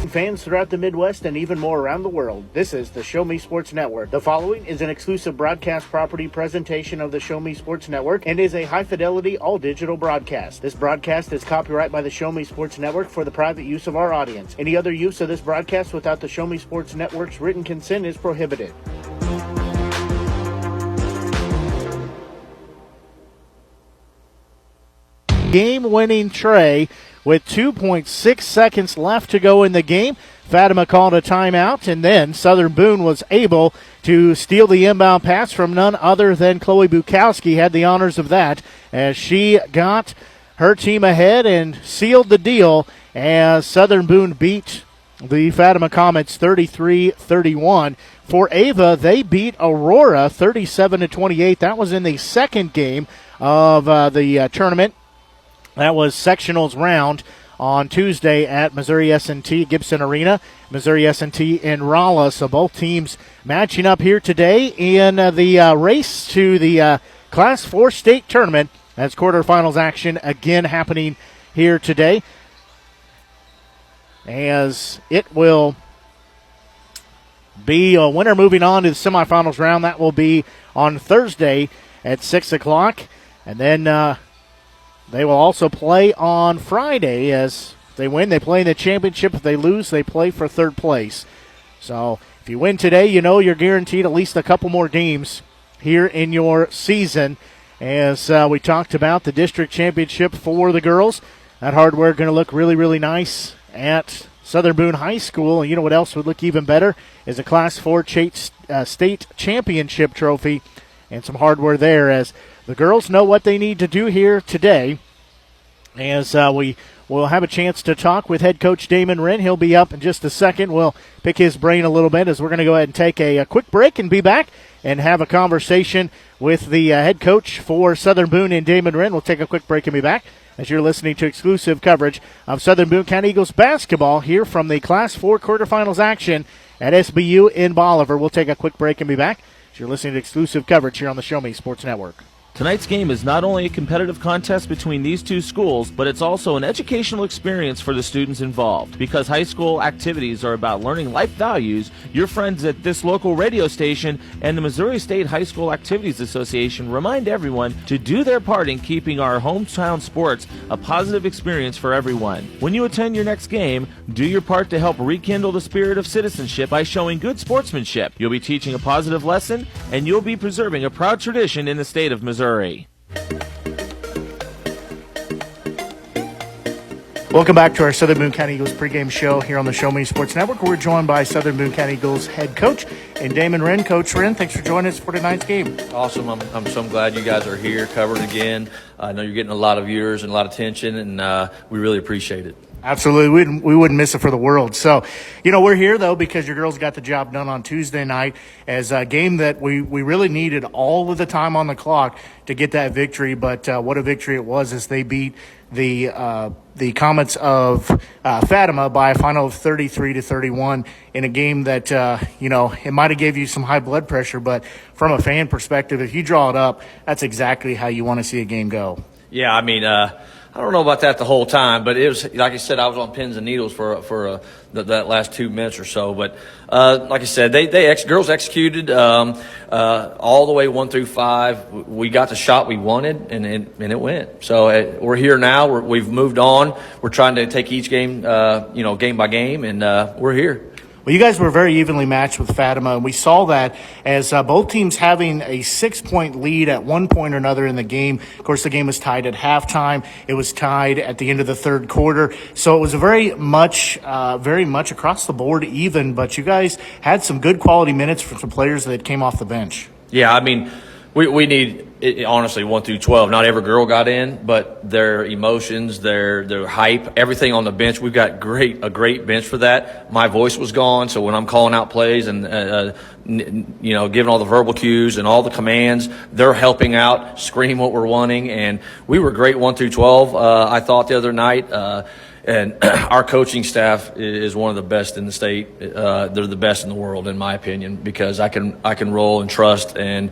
Fans throughout the Midwest and even more around the world, this is the Show Me Sports Network. The following is an exclusive broadcast property presentation of the Show Me Sports Network and is a high-fidelity, all-digital broadcast. This broadcast is copyright by the Show Me Sports Network for the private use of our audience. Any other use of this broadcast without the Show Me Sports Network's written consent is prohibited. Game-winning tray with 2.6 seconds left to go in the game. Fatima called a timeout, and then Southern Boone was able to steal the inbound pass from none other than Chloe Bukowski. Had the honors of that as she got her team ahead and sealed the deal as Southern Boone beat the Fatima Comets 33-31. For Ava, they beat Aurora 37-28. That was in the second game of the tournament. That was sectionals round on Tuesday at Missouri S&T Gibson Arena, Missouri S&T in Rolla. So both teams matching up here today in the race to the Class 4 state tournament as quarterfinals action again happening here today. As it will be a winner moving on to the semifinals round. That will be on Thursday at 6 o'clock. And then they will also play on Friday. As they win, they play in the championship. If they lose, they play for third place. So if you win today, you know you're guaranteed at least a couple more games here in your season. As we talked about the district championship for the girls, that hardware going to look really, really nice at Southern Boone High School. And you know what else would look even better is a Class 4 state championship trophy and some hardware there, as the girls know what they need to do here today. As we will have a chance to talk with head coach Damon Wren. He'll be up in just a second. We'll pick his brain a little bit as we're going to go ahead and take a quick break and be back and have a conversation with the head coach for Southern Boone and Damon Wren. We'll take a quick break and be back as you're listening to exclusive coverage of Southern Boone County Eagles basketball here from the Class 4 quarterfinals action at SBU in Bolivar. We'll take a quick break and be back as you're listening to exclusive coverage here on the Show Me Sports Network. Tonight's game is not only a competitive contest between these two schools, but it's also an educational experience for the students involved. Because high school activities are about learning life values, your friends at this local radio station and the Missouri State High School Activities Association remind everyone to do their part in keeping our hometown sports a positive experience for everyone. When you attend your next game, do your part to help rekindle the spirit of citizenship by showing good sportsmanship. You'll be teaching a positive lesson, and you'll be preserving a proud tradition in the state of Missouri. Welcome back to our Southern Boone County Eagles pregame show here on the Show Me Sports Network. We're joined by Southern Boone County Eagles head coach and Damon Wren. Coach Wren, thanks for joining us for tonight's game. Awesome. I'm so glad you guys are here covered again. I know you're getting a lot of viewers and a lot of attention, and we really appreciate it. Absolutely. We wouldn't miss it for the world. So, we're here, though, because your girls got the job done on Tuesday night as a game that we really needed all of the time on the clock to get that victory. But what a victory it was as they beat the Comets of Fatima by a final of 33-31 in a game that, it might have gave you some high blood pressure. But from a fan perspective, if you draw it up, that's exactly how you want to see a game go. Yeah, I mean, I don't know about that the whole time, but it was, like I said, I was on pins and needles for that last 2 minutes or so. But like I said, girls executed all the way 1 through 5. We got the shot we wanted, and it went. So we're here now. We've moved on. We're trying to take each game, game by game, and we're here. Well, you guys were very evenly matched with Fatima, and we saw that as both teams having a 6-point lead at one point or another in the game. Of course, the game was tied at halftime. It was tied at the end of the third quarter. So it was a very much across the board even, but you guys had some good quality minutes from some players that came off the bench. Yeah, I mean, we need, honestly, 1 through 12. Not every girl got in, but their emotions, their hype, everything on the bench. We've got a great bench for that. My voice was gone, so when I'm calling out plays and giving all the verbal cues and all the commands, they're helping out, scream what we're wanting, and we were great 1 through 12. I thought the other night. And our coaching staff is one of the best in the state. They're the best in the world, in my opinion, because I can roll and trust and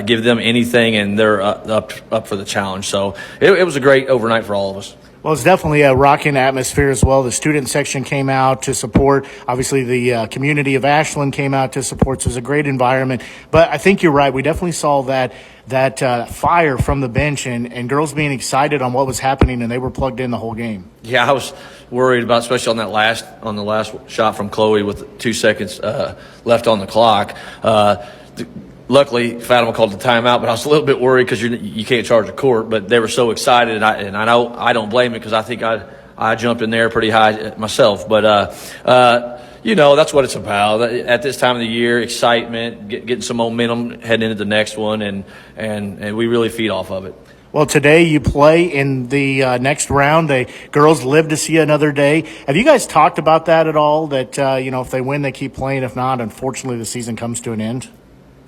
give them anything, and they're up for the challenge. So it was a great overnight for all of us. Well, it's definitely a rocking atmosphere as well. The student section came out to support. Obviously, the community of Ashland came out to support. So it was a great environment. But I think you're right. We definitely saw that fire from the bench and girls being excited on what was happening, and they were plugged in the whole game. Yeah, I was worried about, especially on the last shot from Chloe with 2 seconds left on the clock. Luckily, Fatima called the timeout, but I was a little bit worried because you can't charge a court. But they were so excited, and I know I don't blame it because I think I jumped in there pretty high myself. But that's what it's about at this time of the year: excitement, getting some momentum heading into the next one, and we really feed off of it. Well, today you play in the next round. The girls live to see another day. Have you guys talked about that at all? That if they win, they keep playing. If not, unfortunately, the season comes to an end.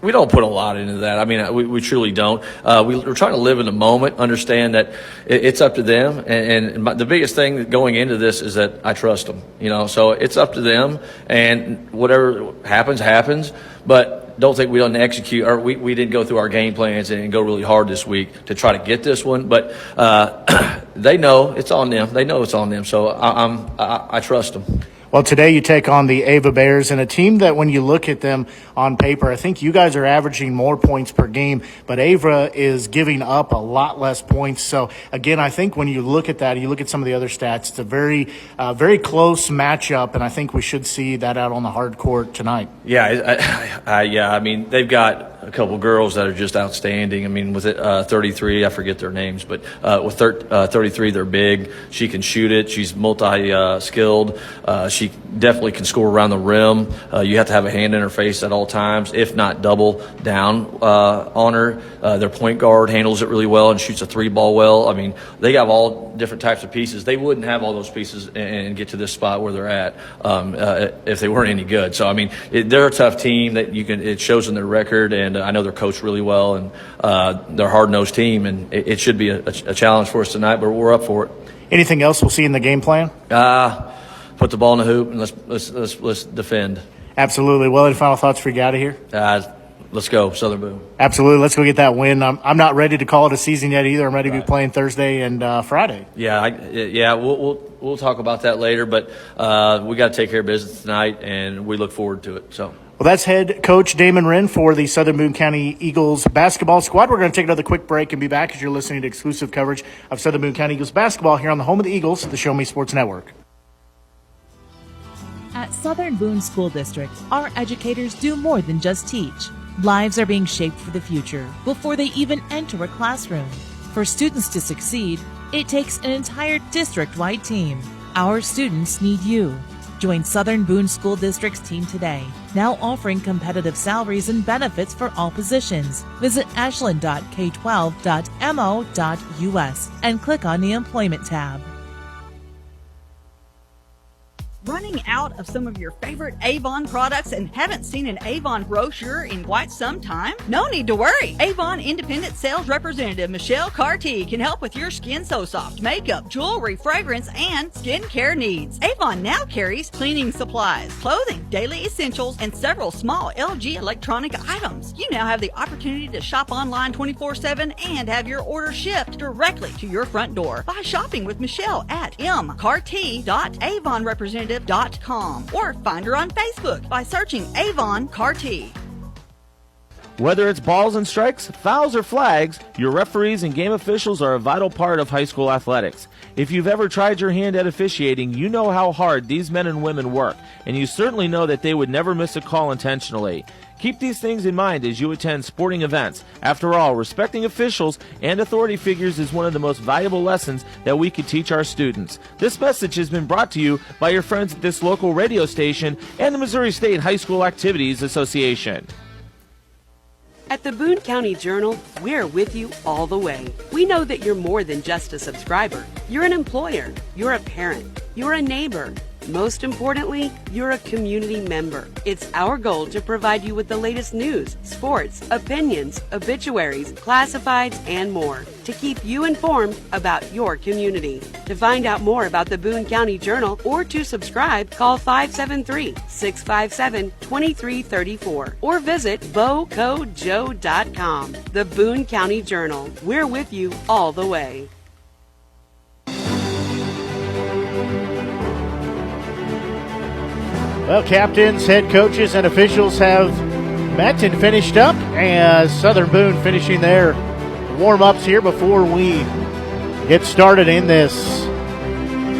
We don't put a lot into that. I mean, we truly don't. We're trying to live in the moment, understand that it's up to them. And the biggest thing going into this is that I trust them, so it's up to them. And whatever happens. But don't think we don't execute, or we didn't go through our game plans and go really hard this week to try to get this one. But they know it's on them. They know it's on them. So I trust them. Well, today you take on the Ava Bears, and a team that when you look at them on paper, I think you guys are averaging more points per game, but Ava is giving up a lot less points. So, again, I think when you look at that, you look at some of the other stats, it's a very, very close matchup, and I think we should see that out on the hard court tonight. Yeah, I mean, they've got a couple girls that are just outstanding. I mean, with it 33, I forget their names, but with 33, they're big. She can shoot it. She's multi-skilled. She definitely can score around the rim. You have to have a hand in her face at all times, if not double down on her. Their point guard handles it really well and shoots a three ball well. I mean, they have all different types of pieces. They wouldn't have all those pieces and get to this spot where they're at if they weren't any good. So, I mean, they're a tough team that it shows in their record, and I know they're coached really well, and they're a hard-nosed team, and it should be a challenge for us tonight, but we're up for it. Anything else we'll see in the game plan? Put the ball in the hoop and let's defend. Absolutely. Well, any final thoughts for you out of here? Let's go, Southern Boone. Absolutely. Let's go get that win. I'm not ready to call it a season yet either. I'm ready to be playing Thursday and Friday. Yeah, we'll talk about that later, but we got to take care of business tonight, and we look forward to it. So. Well, that's head coach Damon Wren for the Southern Boone County Eagles basketball squad. We're going to take another quick break and be back as you're listening to exclusive coverage of Southern Boone County Eagles basketball here on the home of the Eagles, the Show Me Sports Network. At Southern Boone School District, our educators do more than just teach. Lives are being shaped for the future before they even enter a classroom. For students to succeed, it takes an entire district-wide team. Our students need you. Join Southern Boone School District's team today, now offering competitive salaries and benefits for all positions. Visit ashland.k12.mo.us and click on the Employment tab. Running out of some of your favorite Avon products and haven't seen an Avon brochure in quite some time? No need to worry. Avon Independent Sales Representative Michelle Carty can help with your Skin So Soft makeup, jewelry, fragrance, and skincare needs. Avon now carries cleaning supplies, clothing, daily essentials, and several small LG electronic items. You now have the opportunity to shop online 24/7 and have your order shipped directly to your front door by shopping with Michelle at mcarty.avonrepresentative.com or find her on Facebook by searching Avon Carty. Whether it's balls and strikes, fouls, or flags, your referees and game officials are a vital part of high school athletics. If you've ever tried your hand at officiating, you know how hard these men and women work, and you certainly know that they would never miss a call intentionally. Keep these things in mind as you attend sporting events. After all, respecting officials and authority figures is one of the most valuable lessons that we could teach our students. This message has been brought to you by your friends at this local radio station and the Missouri State High School Activities Association. At the Boone County Journal, we're with you all the way. We know that you're more than just a subscriber. You're an employer, you're a parent, you're a neighbor. Most importantly, you're a community member. It's our goal to provide you with the latest news, sports, opinions, obituaries, classifieds, and more to keep you informed about your community. To find out more about the Boone County Journal or to subscribe, call 573-657-2334 or visit bocojoe.com. The Boone County Journal. We're with you all the way. Well, captains, head coaches, and officials have met and finished up as Southern Boone finishing their warm-ups here before we get started in this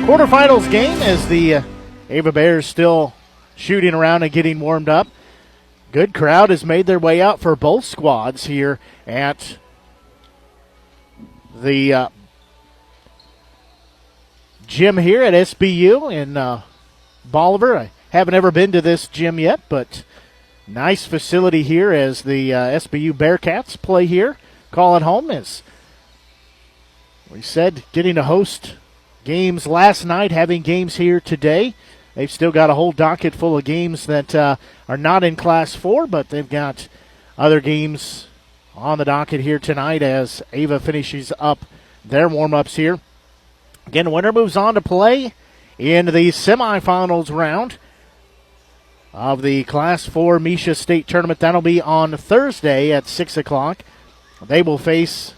quarterfinals game as the Ava Bears still shooting around and getting warmed up. Good crowd has made their way out for both squads here at the gym here at SBU in Bolivar. I haven't ever been to this gym yet, but nice facility here as the SBU Bearcats play here. Call it home, as we said, getting to host games last night, having games here today. They've still got a whole docket full of games that are not in Class 4, but they've got other games on the docket here tonight as Ava finishes up their warm-ups here. Again, winner moves on to play in the semifinals round of the Class 4 Misha State Tournament. That'll be on Thursday at 6 o'clock. They will face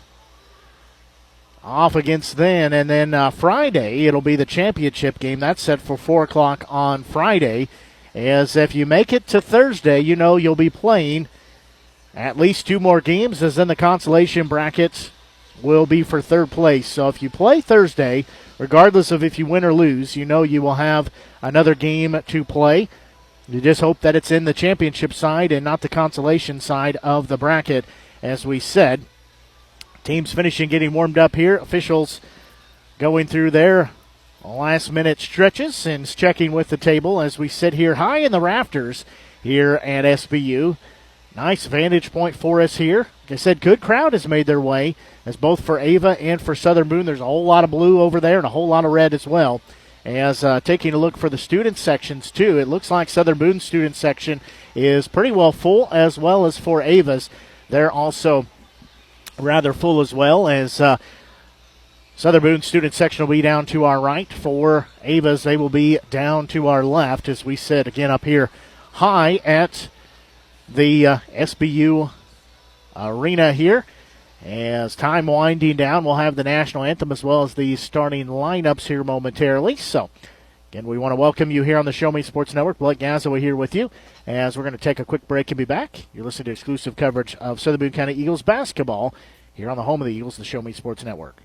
off against then, and then Friday it'll be the championship game. That's set for 4 o'clock on Friday, as if you make it to Thursday, you know you'll be playing at least 2 more games, as then the consolation bracket will be for third place. So if you play Thursday, regardless of if you win or lose, you know you will have another game to play. You just hope that it's in the championship side and not the consolation side of the bracket, as we said. Teams finishing getting warmed up here. Officials going through their last-minute stretches and checking with the table as we sit here high in the rafters here at SBU. Nice vantage point for us here. Like I said, good crowd has made their way, as both for Ava and for Southern Boone. There's a whole lot of blue over there and a whole lot of red as well. As taking a look for the student sections, too, it looks like Southern Boone's student section is pretty well full, as well as for Ava's. They're also rather full as well, as Southern Boone student section will be down to our right. For Ava's, they will be down to our left, as we sit again up here high at the SBU arena here. As time winding down, we'll have the national anthem as well as the starting lineups here momentarily. So, again, we want to welcome you here on the Show Me Sports Network. Blake Gazzow here with you, as we're going to take a quick break and be back. You're listening to exclusive coverage of Southern Boone County Eagles basketball here on the home of the Eagles, the Show Me Sports Network.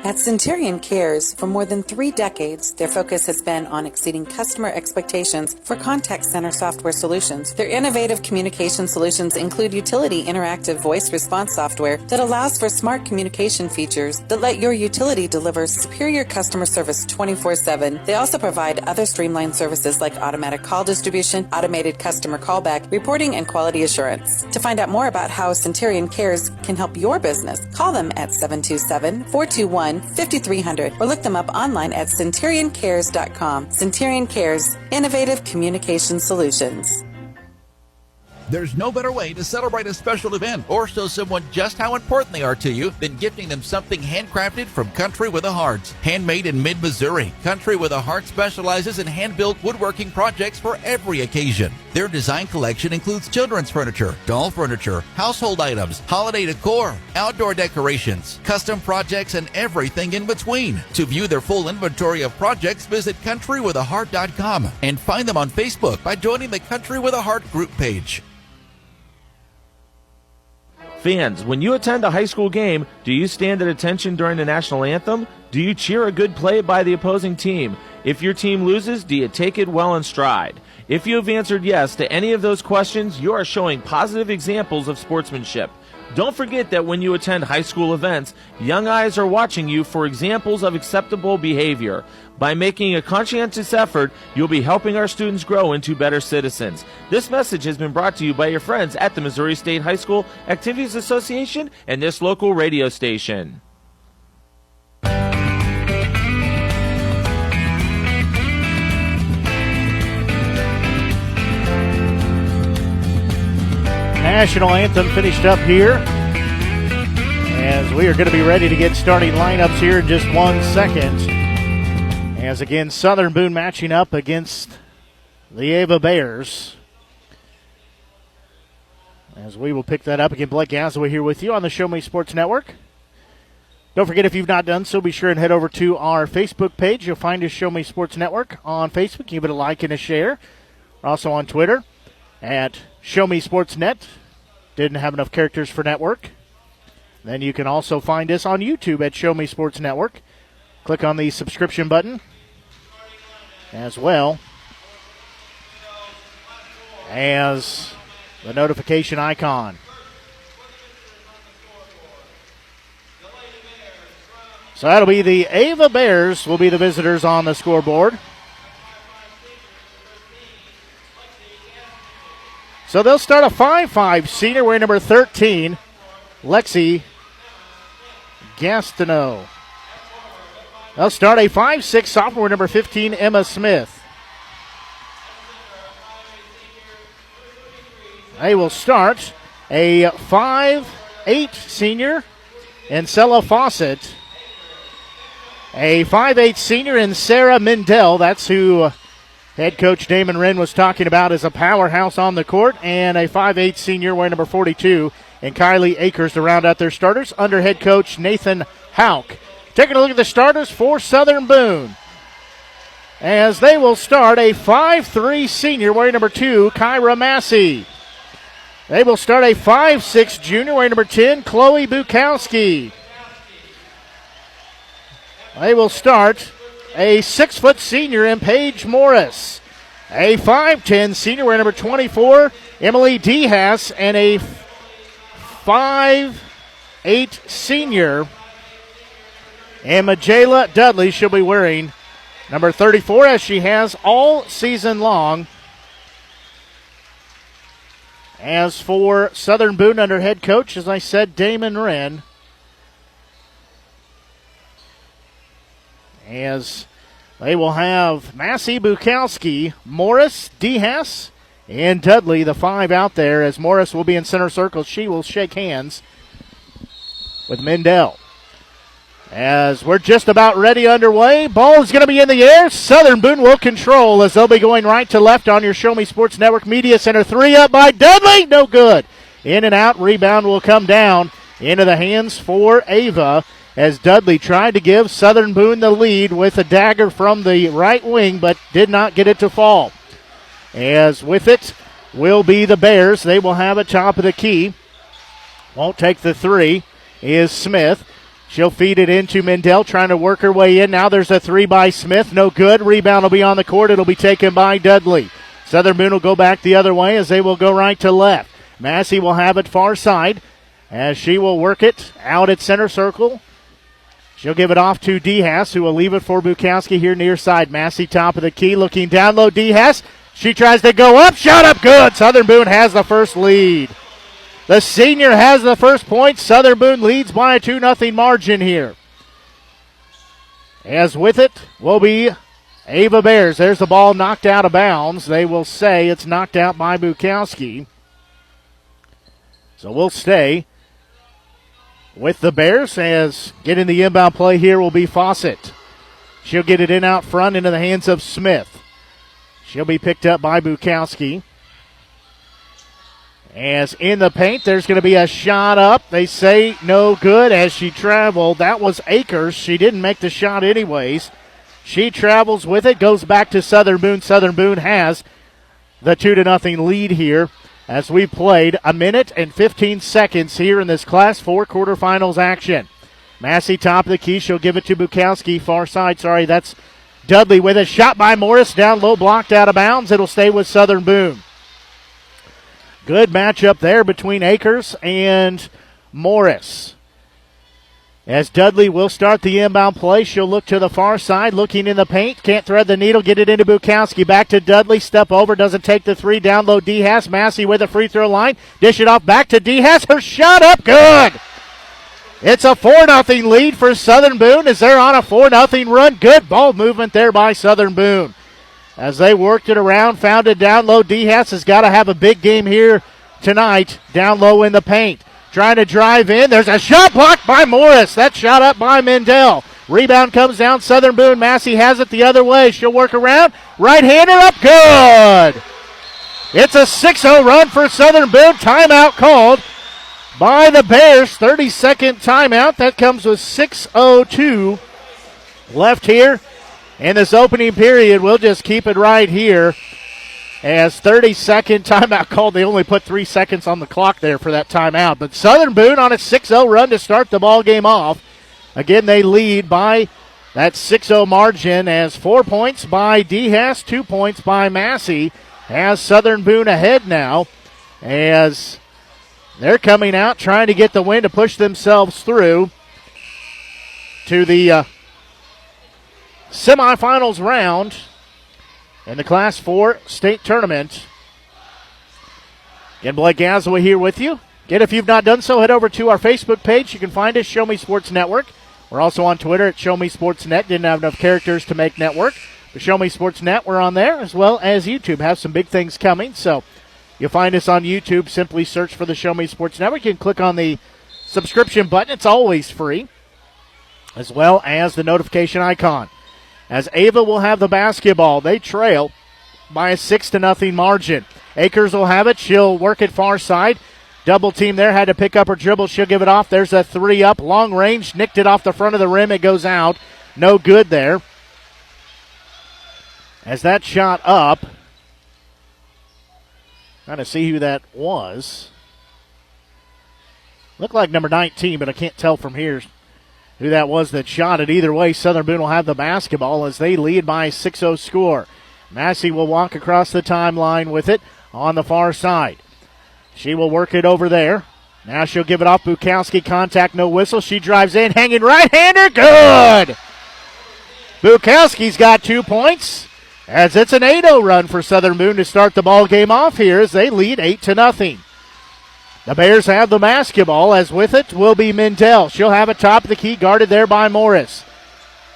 At Centurion Cares, for more than 3 decades, their focus has been on exceeding customer expectations for contact center software solutions. Their innovative communication solutions include utility interactive voice response software that allows for smart communication features that let your utility deliver superior customer service 24/7. They also provide other streamlined services like automatic call distribution, automated customer callback, reporting, and quality assurance. To find out more about how Centurion Cares can help your business, call them at 727-421-5300 or look them up online at centurioncares.com. Centurion Cares, innovative communication solutions. There's no better way to celebrate a special event or show someone just how important they are to you than gifting them something handcrafted from Country with a Heart. Handmade in mid-Missouri, Country with a Heart specializes in hand-built woodworking projects for every occasion. Their design collection includes children's furniture, doll furniture, household items, holiday decor, outdoor decorations, custom projects, and everything in between. To view their full inventory of projects, visit countrywithaheart.com and find them on Facebook by joining the Country with a Heart group page. Fans, when you attend a high school game, do you stand at attention during the national anthem? Do you cheer a good play by the opposing team? If your team loses, do you take it well in stride? If you have answered yes to any of those questions, you are showing positive examples of sportsmanship. Don't forget that when you attend high school events, young eyes are watching you for examples of acceptable behavior. By making a conscientious effort, you'll be helping our students grow into better citizens. This message has been brought to you by your friends at the Missouri State High School Activities Association and this local radio station. National anthem finished up here, as we are going to be ready to get starting lineups here in just 1 second. As again, Southern Boone matching up against the Ava Bears. As we will pick that up again, Blake Gazzow here with you on the Show Me Sports Network. Don't forget, if you've not done so, be sure and head over to our Facebook page. You'll find us Show Me Sports Network on Facebook. Give it a like and a share. We're also on Twitter at Show Me Sports Net. Didn't have enough characters for network. Then you can also find us on YouTube at Show Me Sports Network. Click on the subscription button as well as the notification icon. So that'll be the Ava Bears will be the visitors on the scoreboard. So they'll start a 5'5" senior wearing number 13, Lexi Gastineau. They'll start a 5'6" sophomore number 15, Emma Smith. They will start a 5'8" senior, Ancella Fawcett. A 5'8" senior in Sarah Mindell. That's who head coach Damon Wren was talking about as a powerhouse on the court. And a 5'8" senior wearing number 42 and Kylie Akers to round out their starters under head coach Nathan Hauk. Taking a look at the starters for Southern Boone, as they will start a 5'3" senior wearing number 2, Kyra Massey. They will start a 5'6" junior wearing number 10, Chloe Bukowski. They will start a 6' senior in Paige Morris. A 5'10" senior wearing number 24, Emily Dehas, and a 5'8" senior, and Majayla Dudley. She'll be wearing number 34 as she has all season long. As for Southern Boone under head coach, as I said, Damon Wren. As they will have Massey, Bukowski, Morris, Dehas, and Dudley, the 5 out there, as Morris will be in center circle. She will shake hands with Mindell. As we're just about ready underway, ball is going to be in the air. Southern Boone will control as they'll be going right to left on your Show Me Sports Network Media Center. 3 up by Dudley, no good. In and out, rebound will come down into the hands for Ava, as Dudley tried to give Southern Boone the lead with a dagger from the right wing, but did not get it to fall. As with it will be the Bears. They will have it top of the key. Won't take the 3 is Smith. She'll feed it into Mindell, trying to work her way in. Now there's a 3 by Smith. No good. Rebound will be on the court. It'll be taken by Dudley. Southern Boone will go back the other way as they will go right to left. Massey will have it far side as she will work it out at center circle. She'll give it off to Dehas, who will leave it for Bukowski here near side. Massey top of the key, looking down low. Dehas, she tries to go up. Shot up good. Southern Boone has the first lead. The senior has the first point. Southern Boone leads by a 2-0 margin here. As with it will be Ava Bears. There's the ball knocked out of bounds. They will say it's knocked out by Bukowski. So we'll stay with the Bears, as getting the inbound play here will be Fawcett. She'll get it in out front into the hands of Smith. She'll be picked up by Bukowski. As in the paint, there's going to be a shot up. They say no good as she traveled. That was Akers. She didn't make the shot anyways. She travels with it, goes back to Southern Boone. Southern Boone has the 2-0 lead here, as we played a minute and 15 seconds here in this Class 4 quarterfinals action. Massey top of the key. She'll give it to Bukowski. Far side. Sorry, that's Dudley with a shot by Morris. Down low, blocked out of bounds. It'll stay with Southern Boone. Good matchup there between Akers and Morris. As Dudley will start the inbound play, she'll look to the far side, looking in the paint. Can't thread the needle, get it into Bukowski. Back to Dudley, step over, doesn't take the 3. Down low, Dehas. Massey with a free throw line. Dish it off back to Dehas. Her shot up, good. It's a 4-0 lead for Southern Boone as they're on a 4-0 run. Good ball movement there by Southern Boone. As they worked it around, found it down low. Dehas has got to have a big game here tonight. Down low in the paint. Trying to drive in. There's a shot blocked by Morris. That shot up by Mindell. Rebound comes down. Southern Boone. Massey has it the other way. She'll work around. Right-hander up. Good. It's a 6-0 run for Southern Boone. Timeout called by the Bears. 30-second timeout. That comes with 6:02 left here in this opening period. We'll just keep it right here As 30-second timeout called. They only put 3 seconds on the clock there for that timeout. But Southern Boone on a 6-0 run to start the ball game off. Again, they lead by that 6-0 margin as 4 points by DeHaas, 2 points by Massey. Has Southern Boone ahead now as they're coming out trying to get the win to push themselves through to the semifinals round in the Class 4 state tournament. Again, Blake Gazaway here with you. Again, if you've not done so, head over to our Facebook page. You can find us, Show Me Sports Network. We're also on Twitter at Show Me Sports Net. Didn't have enough characters to make network. But Show Me Sports Net, we're on there, as well as YouTube. Have some big things coming, so you'll find us on YouTube. Simply search for the Show Me Sports Network. You can click on the subscription button. It's always free, as well as the notification icon. As Ava will have the basketball, they trail by a 6-0 margin. Akers will have it. She'll work it far side. Double team there, had to pick up her dribble. She'll give it off. There's a 3-up, long range, nicked it off the front of the rim. It goes out. No good there. As that shot up, trying to see who that was. Looked like number 19, but I can't tell from here who that was that shot it. Either way, Southern Boone will have the basketball as they lead by a 6-0 score. Massey will walk across the timeline with it on the far side. She will work it over there. Now she'll give it off. Bukowski, contact, no whistle. She drives in, hanging right-hander, good! Bukowski's got 2 points as it's an 8-0 run for Southern Boone to start the ball game off here as they lead 8-0. The Bears have the basketball, as with it will be Mindell. She'll have it top of the key, guarded there by Morris.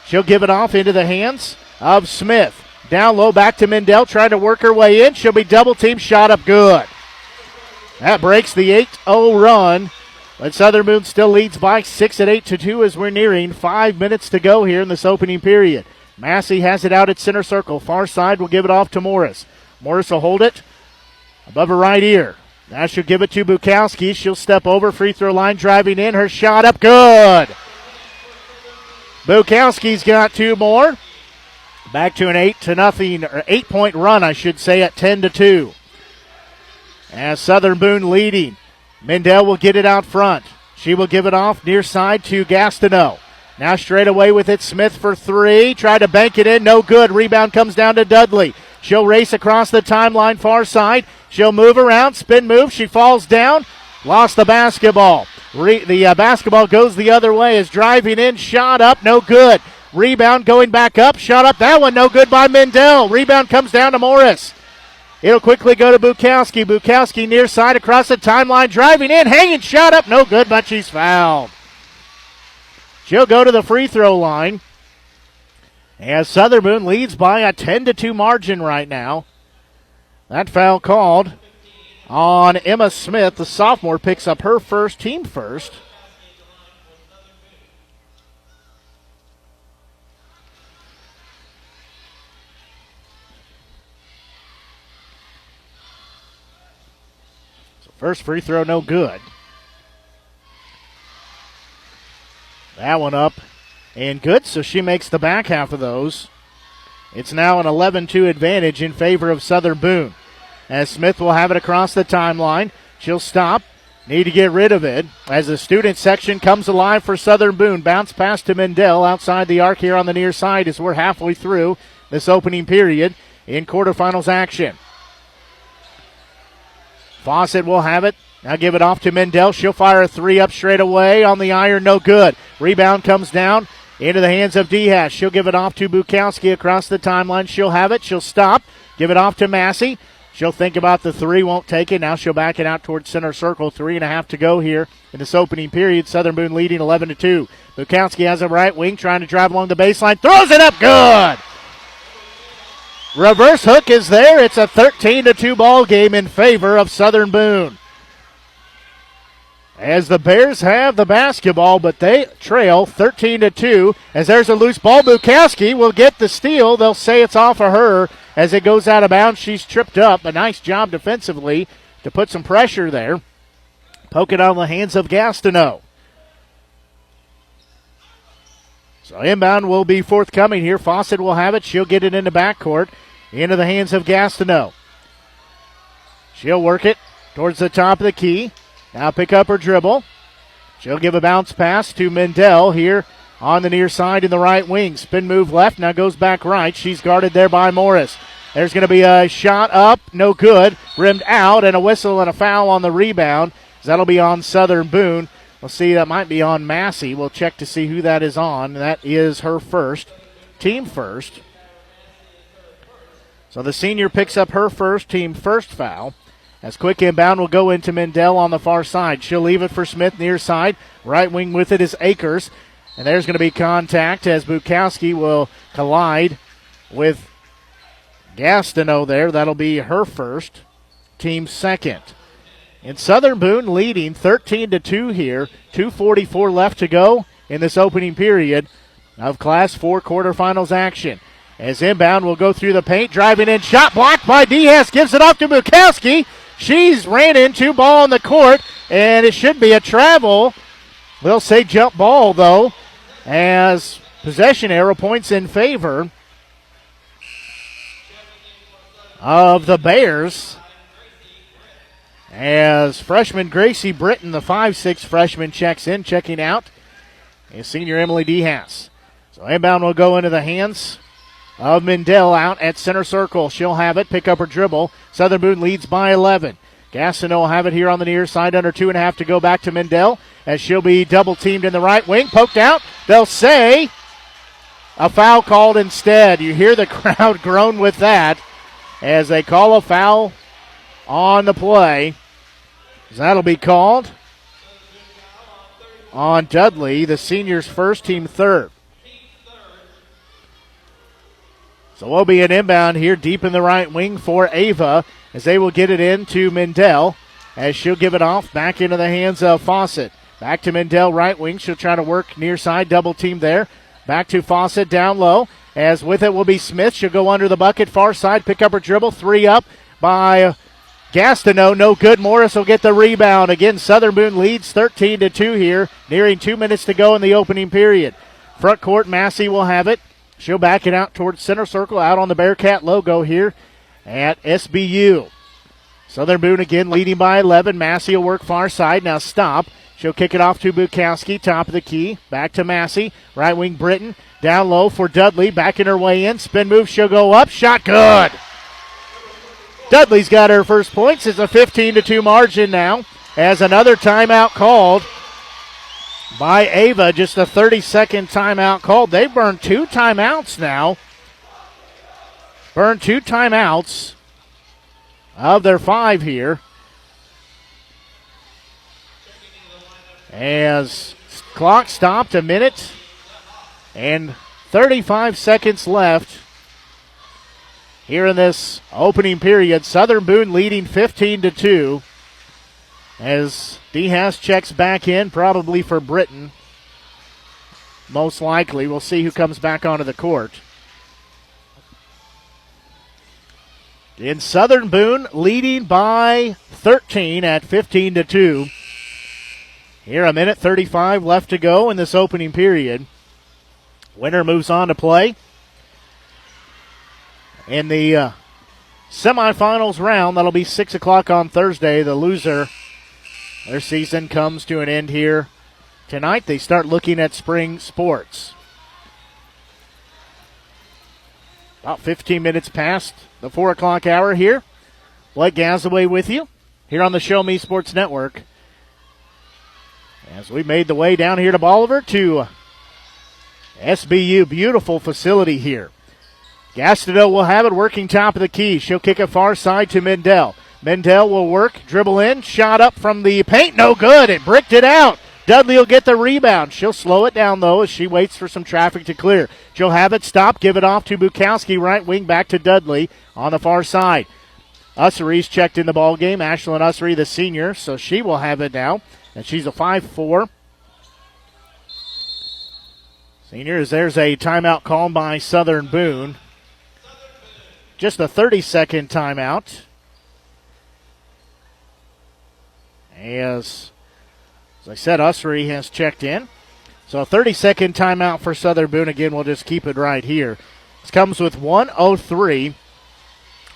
She'll give it off into the hands of Smith. Down low, back to Mindell, trying to work her way in. She'll be double-teamed, shot up good. That breaks the 8-0 run, but Southern Boone still leads by 6 at 8-2 as we're nearing 5 minutes to go here in this opening period. Massey has it out at center circle. Far side will give it off to Morris. Morris will hold it above her right ear. Now she'll give it to Bukowski. She'll step over, free throw line, driving in. Her shot up, good. Bukowski's got 2 more. Back to an 8-0, or 8-point run, I should say, at 10-2. As Southern Boone leading. Mindell will get it out front. She will give it off near side to Gastineau. Now straight away with it, Smith for 3. Try to bank it in, no good. Rebound comes down to Dudley. She'll race across the timeline far side. She'll move around, spin move. She falls down, lost the basketball. The basketball goes the other way. Is driving in, shot up, no good. Rebound going back up, shot up. That one no good by Mindell. Rebound comes down to Morris. It'll quickly go to Bukowski. Bukowski near side across the timeline, driving in, hanging, shot up, no good, but she's fouled. She'll go to the free throw line as Southern Boone leads by a 10-2 margin right now. That foul called on Emma Smith. The sophomore picks up her first, team first. So first free throw, no good. That one up and good, so she makes the back half of those. It's now an 11-2 advantage in favor of Southern Boone. As Smith will have it across the timeline. She'll stop. Need to get rid of it as the student section comes alive for Southern Boone. Bounce pass to Mindell outside the arc here on the near side as we're halfway through this opening period in quarterfinals action. Fawcett will have it. Now give it off to Mindell. She'll fire a 3 up straight away on the iron. No good. Rebound comes down into the hands of Diaz. She'll give it off to Bukowski across the timeline. She'll have it. She'll stop. Give it off to Massey. She'll think about the 3. Won't take it. Now she'll back it out towards center circle. 3.5 to go here in this opening period. Southern Boone leading 11-2. Bukowski has a right wing trying to drive along the baseline. Throws it up. Good. Reverse hook is there. It's a 13-2 ball game in favor of Southern Boone. As the Bears have the basketball, but they trail 13-2. As there's a loose ball, Bukowski will get the steal. They'll say it's off of her as it goes out of bounds. She's tripped up. A nice job defensively to put some pressure there. Poke it on the hands of Gastineau. So inbound will be forthcoming here. Fawcett will have it. She'll get it into backcourt. Into the hands of Gastineau. She'll work it towards the top of the key. Now pick up her dribble. She'll give a bounce pass to Mendel here on the near side in the right wing. Spin move left, now goes back right. She's guarded there by Morris. There's going to be a shot up, no good. Rimmed out, and a whistle and a foul on the rebound. That'll be on Southern Boone. We'll see, that might be on Massey. We'll check to see who that is on. That is her first, team first. So the senior picks up her first, team first foul. As quick inbound will go into Mendel on the far side. She'll leave it for Smith near side. Right wing with it is Akers. And there's going to be contact as Bukowski will collide with Gastineau there. That'll be her first, team second. And Southern Boone leading 13-2 here. 2:44 left to go in this opening period of Class 4 quarterfinals action. As inbound will go through the paint, driving in, shot blocked by Diaz, gives it off to Bukowski. She's ran into ball on the court, and it should be a travel. We'll say jump ball, though, as possession arrow points in favor of the Bears. As freshman Gracie Britton, the 5'6" freshman, checks in. Checking out is senior Emily Diaz. So inbound will go into the hands of Mendel out at center circle. She'll have it, pick up her dribble. Southern Boone leads by 11. Gastineau will have it here on the near side, under 2.5 to go back to Mendel, as she'll be double-teamed in the right wing. Poked out. They'll say a foul called instead. You hear the crowd groan with that as they call a foul on the play. That'll be called on Dudley, the senior's first, team third. So we'll be an inbound here deep in the right wing for Ava as they will get it in to Mendel as she'll give it off back into the hands of Fawcett. Back to Mendel, right wing. She'll try to work near side, double team there. Back to Fawcett down low as with it will be Smith. She'll go under the bucket, far side, pick up her dribble. 3 up by Gastineau, no good. Morris will get the rebound. Again, Southern Boone leads 13-2 here, nearing 2 minutes to go in the opening period. Front court, Massey will have it. She'll back it out towards center circle, out on the Bearcat logo here at SBU. Southern Boone again leading by 11. Massey will work far side. Now stop. She'll kick it off to Bukowski, top of the key. Back to Massey. Right wing Britton. Down low for Dudley. Backing her way in. Spin move. She'll go up. Shot good. Dudley's got her first points. It's a 15-2 margin now as another timeout called by Ava. Just a 30-second timeout called. They've burned 2 timeouts now. Burned 2 timeouts of their 5 here. As clock stopped, 1 minute and 35 seconds left here in this opening period. Southern Boone leading 15-2 as Diaz checks back in, probably for Britton. Most likely. We'll see who comes back onto the court. In Southern Boone leading by 13 at 15-2. Here, 1 minute 35 left to go in this opening period. Winner moves on to play in the semifinals round. That'll be 6 o'clock on Thursday. The loser, their season comes to an end here tonight. They start looking at spring sports. About 15 minutes past the 4 o'clock hour here. Blake Gazaway with you here on the Show Me Sports Network. As we made the way down here to Bolivar to SBU. Beautiful facility here. Gastineau will have it, working top of the key. She'll kick it far side to Mendel. Mendel will work, dribble in, shot up from the paint, no good. It bricked it out. Dudley will get the rebound. She'll slow it down, though, as she waits for some traffic to clear. She'll have it stop, give it off to Bukowski, right wing, back to Dudley on the far side. Ussery's checked in the ball game. Ashlyn Ussery, the senior, so she will have it now. And she's a 5'4". Senior, as there's a timeout called by Southern Boone. Just a 30-second timeout. As I said, Ussery has checked in. So a 30-second timeout for Southern Boone. Again, we'll just keep it right here. This comes with 1:03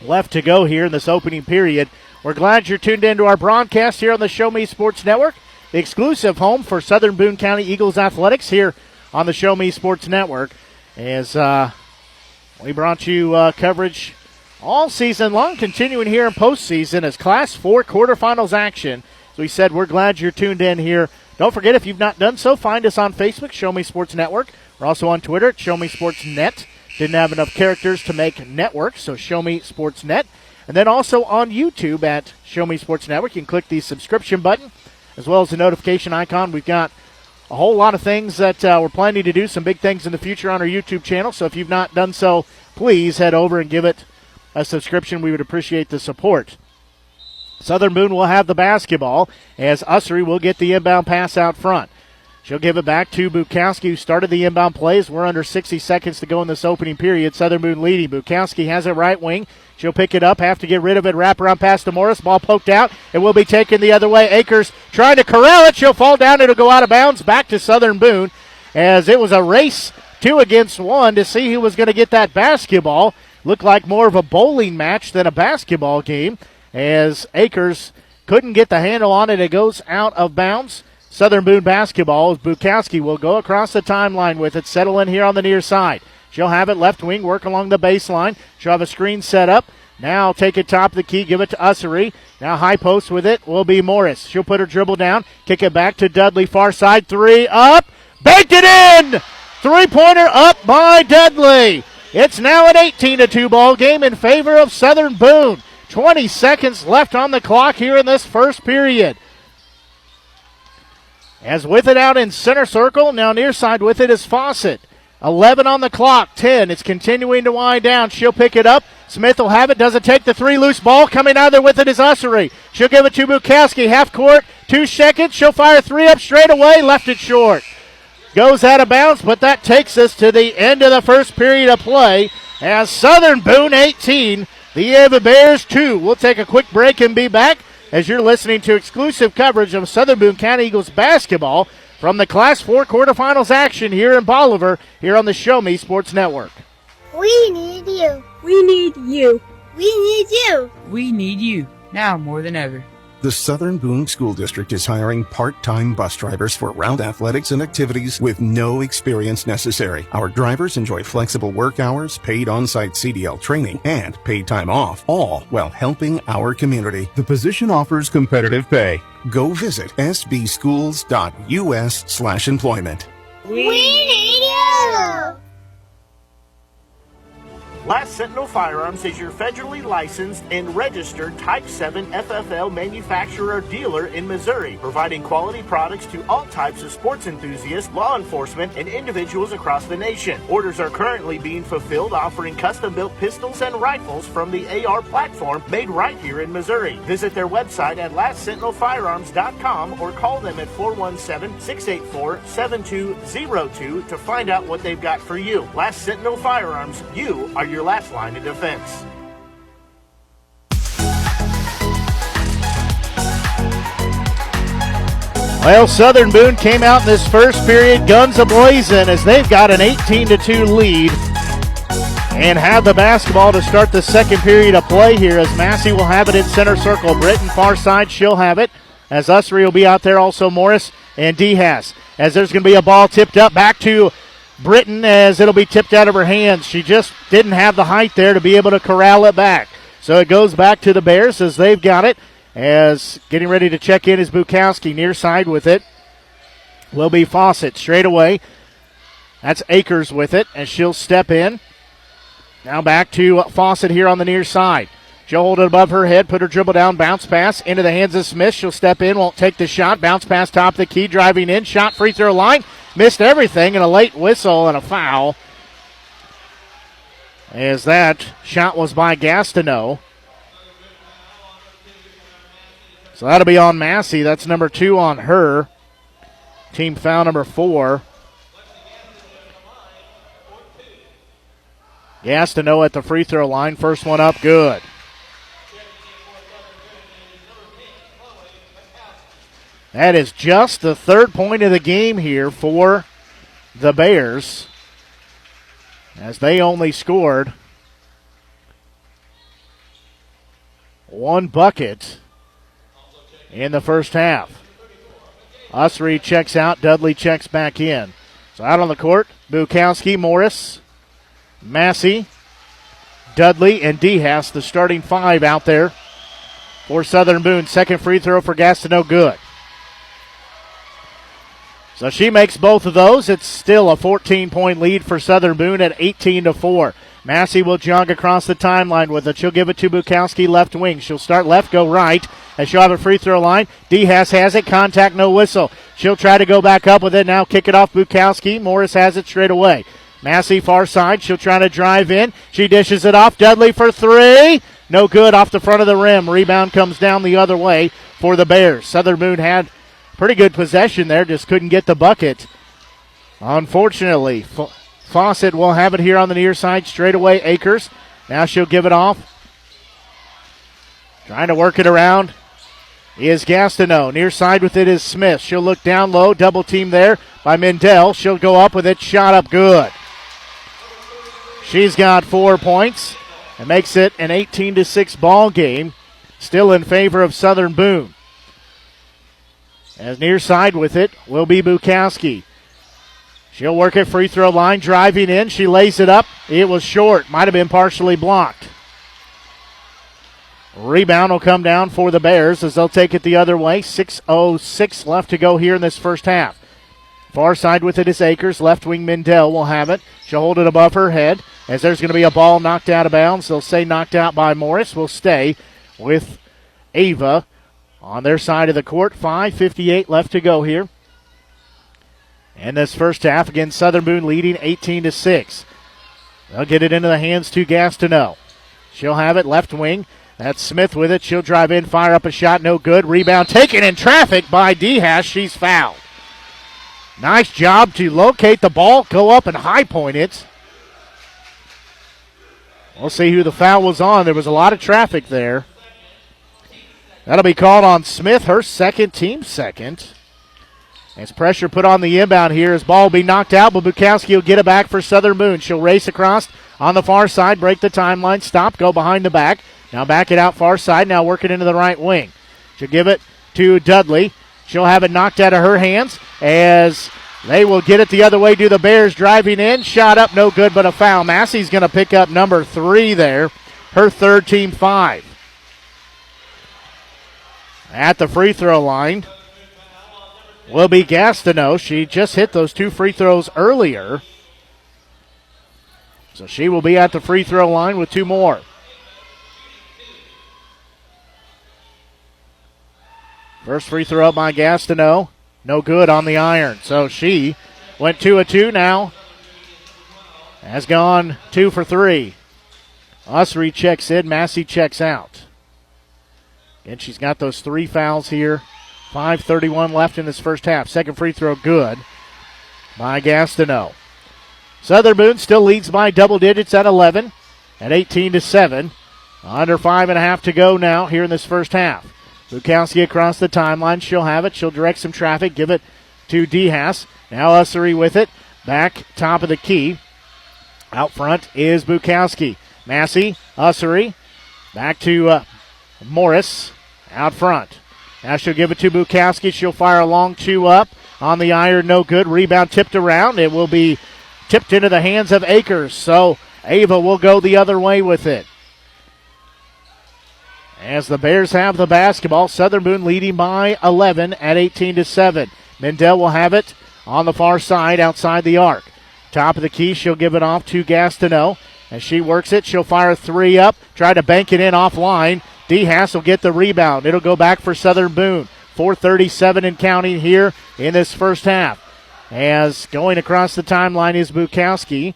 left to go here in this opening period. We're glad you're tuned into our broadcast here on the Show Me Sports Network, the exclusive home for Southern Boone County Eagles athletics here on the Show Me Sports Network. As we brought you coverage all season long, continuing here in postseason as Class 4 quarterfinals action. As we said, we're glad you're tuned in here. Don't forget, if you've not done so, find us on Facebook, Show Me Sports Network. We're also on Twitter at Show Me Sports Net. Didn't have enough characters to make network, so Show Me Sports Net. And then also on YouTube at Show Me Sports Network. You can click the subscription button as well as the notification icon. We've got a whole lot of things that we're planning to do, some big things in the future on our YouTube channel. So if you've not done so, please head over and give it a subscription. We would appreciate the support. Southern Boone will have the basketball as Ussery will get the inbound pass out front. She'll give it back to Bukowski, who started the inbound plays. We're under 60 seconds to go in this opening period. Southern Boone leading. Bukowski has it right wing. She'll pick it up, have to get rid of it, wrap around pass to Morris. Ball poked out. It will be taken the other way. Akers trying to corral it. She'll fall down. It'll go out of bounds. Back to Southern Boone as it was a race 2 against 1 to see who was going to get that basketball. Looked like more of a bowling match than a basketball game as Akers couldn't get the handle on it. It goes out of bounds. Southern Boone basketball as Bukowski will go across the timeline with it, settle in here on the near side. She'll have it left wing, work along the baseline. She'll have a screen set up. Now take it top of the key, give it to Ussery. Now high post with it will be Morris. She'll put her dribble down, kick it back to Dudley, far side, 3 up, banked it in! Three-pointer up by Dudley. It's now an 18-2 ball game in favor of Southern Boone. 20 seconds left on the clock here in this first period. As with it out in center circle, now near side with it is Fawcett. 11 on the clock, 10. It's continuing to wind down. She'll pick it up. Smith will have it. Doesn't take the 3. Loose ball. Coming out there with it is Ussery. She'll give it to Bukowski. Half court, 2 seconds. She'll fire 3 up straight away. Left it short. Goes out of bounds, but that takes us to the end of the first period of play as Southern Boone 18, the Ava Bears 2. We'll take a quick break and be back as you're listening to exclusive coverage of Southern Boone County Eagles basketball from the Class 4 quarterfinals action here in Bolivar, here on the Show Me Sports Network. We need you. We need you. We need you. We need you, now more than ever. The Southern Boone School District is hiring part-time bus drivers for route athletics and activities with no experience necessary. Our drivers enjoy flexible work hours, paid on-site CDL training, and paid time off, all while helping our community. The position offers competitive pay. Go visit sbschools.us/employment. We need you. Last Sentinel Firearms is your federally licensed and registered Type 7 FFL manufacturer dealer in Missouri, providing quality products to all types of sports enthusiasts, law enforcement, and individuals across the nation. Orders are currently being fulfilled, offering custom-built pistols and rifles from the AR platform made right here in Missouri. Visit their website at lastsentinelfirearms.com or call them at 417-684-7202 to find out what they've got for you. Last Sentinel Firearms, you are your last line of defense. Well, Southern Boone came out in this first period guns a-blazing as they've got an 18-2 lead and have the basketball to start the second period of play here as Massey will have it in center circle. Britton far side, she'll have it as Ussery will be out there, also Morris and Dehas. As there's going to be a ball tipped up back to Britton as it'll be tipped out of her hands. She just didn't have the height there to be able to corral it back. So it goes back to the Bears as they've got it. As getting ready to check in is Bukowski near side with it. Will be Fawcett straight away. That's Akers with it as she'll step in. Now back to Fawcett here on the near side. She'll hold it above her head, put her dribble down, bounce pass into the hands of Smith. She'll step in, won't take the shot. Bounce pass top of the key, driving in. Shot free throw line. Missed everything, and a late whistle and a foul. As that shot was by Gastineau. So that'll be on Massey. That's number 2 on her. Team foul number 4. Gastineau at the free throw line. First one up, good. That is just the third point of the game here for the Bears, as they only scored one bucket in the first half. Ussery checks out. Dudley checks back in. So out on the court, Bukowski, Morris, Massey, Dudley, and Dehas, the starting five out there for Southern Boone. Second free throw for Gastineau, good. So she makes both of those. It's still a 14-point lead for Southern Boone at 18-4. Massey will jog across the timeline with it. She'll give it to Bukowski, left wing. She'll start left, go right, as she'll have a free throw line. Dehas has it, contact, no whistle. She'll try to go back up with it now, kick it off Bukowski. Morris has it straight away. Massey far side, she'll try to drive in. She dishes it off. Dudley for three. No good, off the front of the rim. Rebound comes down the other way for the Bears. Southern Boone had pretty good possession there, just couldn't get the bucket. Unfortunately, Fawcett will have it here on the near side, straight away Akers. Now she'll give it off. Trying to work it around is Gastineau. Near side with it is Smith. She'll look down low, double team there by Mendel. She'll go up with it, shot up good. She's got 4 points and makes it an 18-6 ball game, still in favor of Southern Boone. As near side with it will be Bukowski. She'll work at free throw line, driving in. She lays it up. It was short. Might have been partially blocked. Rebound will come down for the Bears as they'll take it the other way. 6:06 left to go here in this first half. Far side with it is Akers. Left wing Mendel will have it. She'll hold it above her head as there's going to be a ball knocked out of bounds. They'll say knocked out by Morris. Will stay with Ava on their side of the court. 5:58 left to go here. And this first half, again, Southern Boone leading 18-6. They'll get it into the hands to Gastineau. She'll have it left wing. That's Smith with it. She'll drive in, fire up a shot, no good. Rebound taken in traffic by Dehas. She's fouled. Nice job to locate the ball, go up and high point it. We'll see who the foul was on. There was a lot of traffic there. That'll be called on Smith, her second, team second. As pressure put on the inbound here, as ball will be knocked out, but Bukowski will get it back for Southern Boone. She'll race across on the far side, break the timeline, stop, go behind the back. Now back it out far side, now working into the right wing. She'll give it to Dudley. She'll have it knocked out of her hands as they will get it the other way to the Bears, driving in. Shot up, no good, but a foul. Massey's going to pick up number 3 there, her third, team 5. At the free throw line will be Gastineau. She just hit those 2 free throws earlier. So she will be at the free throw line with 2 more. First free throw up by Gastineau. No good on the iron. So she went 2 of 2 now. Has gone 2 for 3. Ussery checks in. Massey checks out. And she's got those 3 fouls here. 5:31 left in this first half. Second free throw good by Gastineau. Southern Boone still leads by double digits at 11 at 18-7. Under 5.5 to go now here in this first half. Bukowski across the timeline. She'll have it. She'll direct some traffic. Give it to Dehas. Now Ussery with it. Back top of the key. Out front is Bukowski. Massey, Ussery. Back to Morris out front. Now she'll give it to Bukowski. She'll fire a long 2 up on the iron. No good. Rebound tipped around. It will be tipped into the hands of Akers. So Ava will go the other way with it. As the Bears have the basketball, Southern Boone leading by 11 at 18-7. Mendel will have it on the far side outside the arc. Top of the key, she'll give it off to Gastineau. As she works it, she'll fire 3 up, try to bank it in offline. Dehas will get the rebound. It'll go back for Southern Boone. 4:37 and counting here in this first half. As going across the timeline is Bukowski.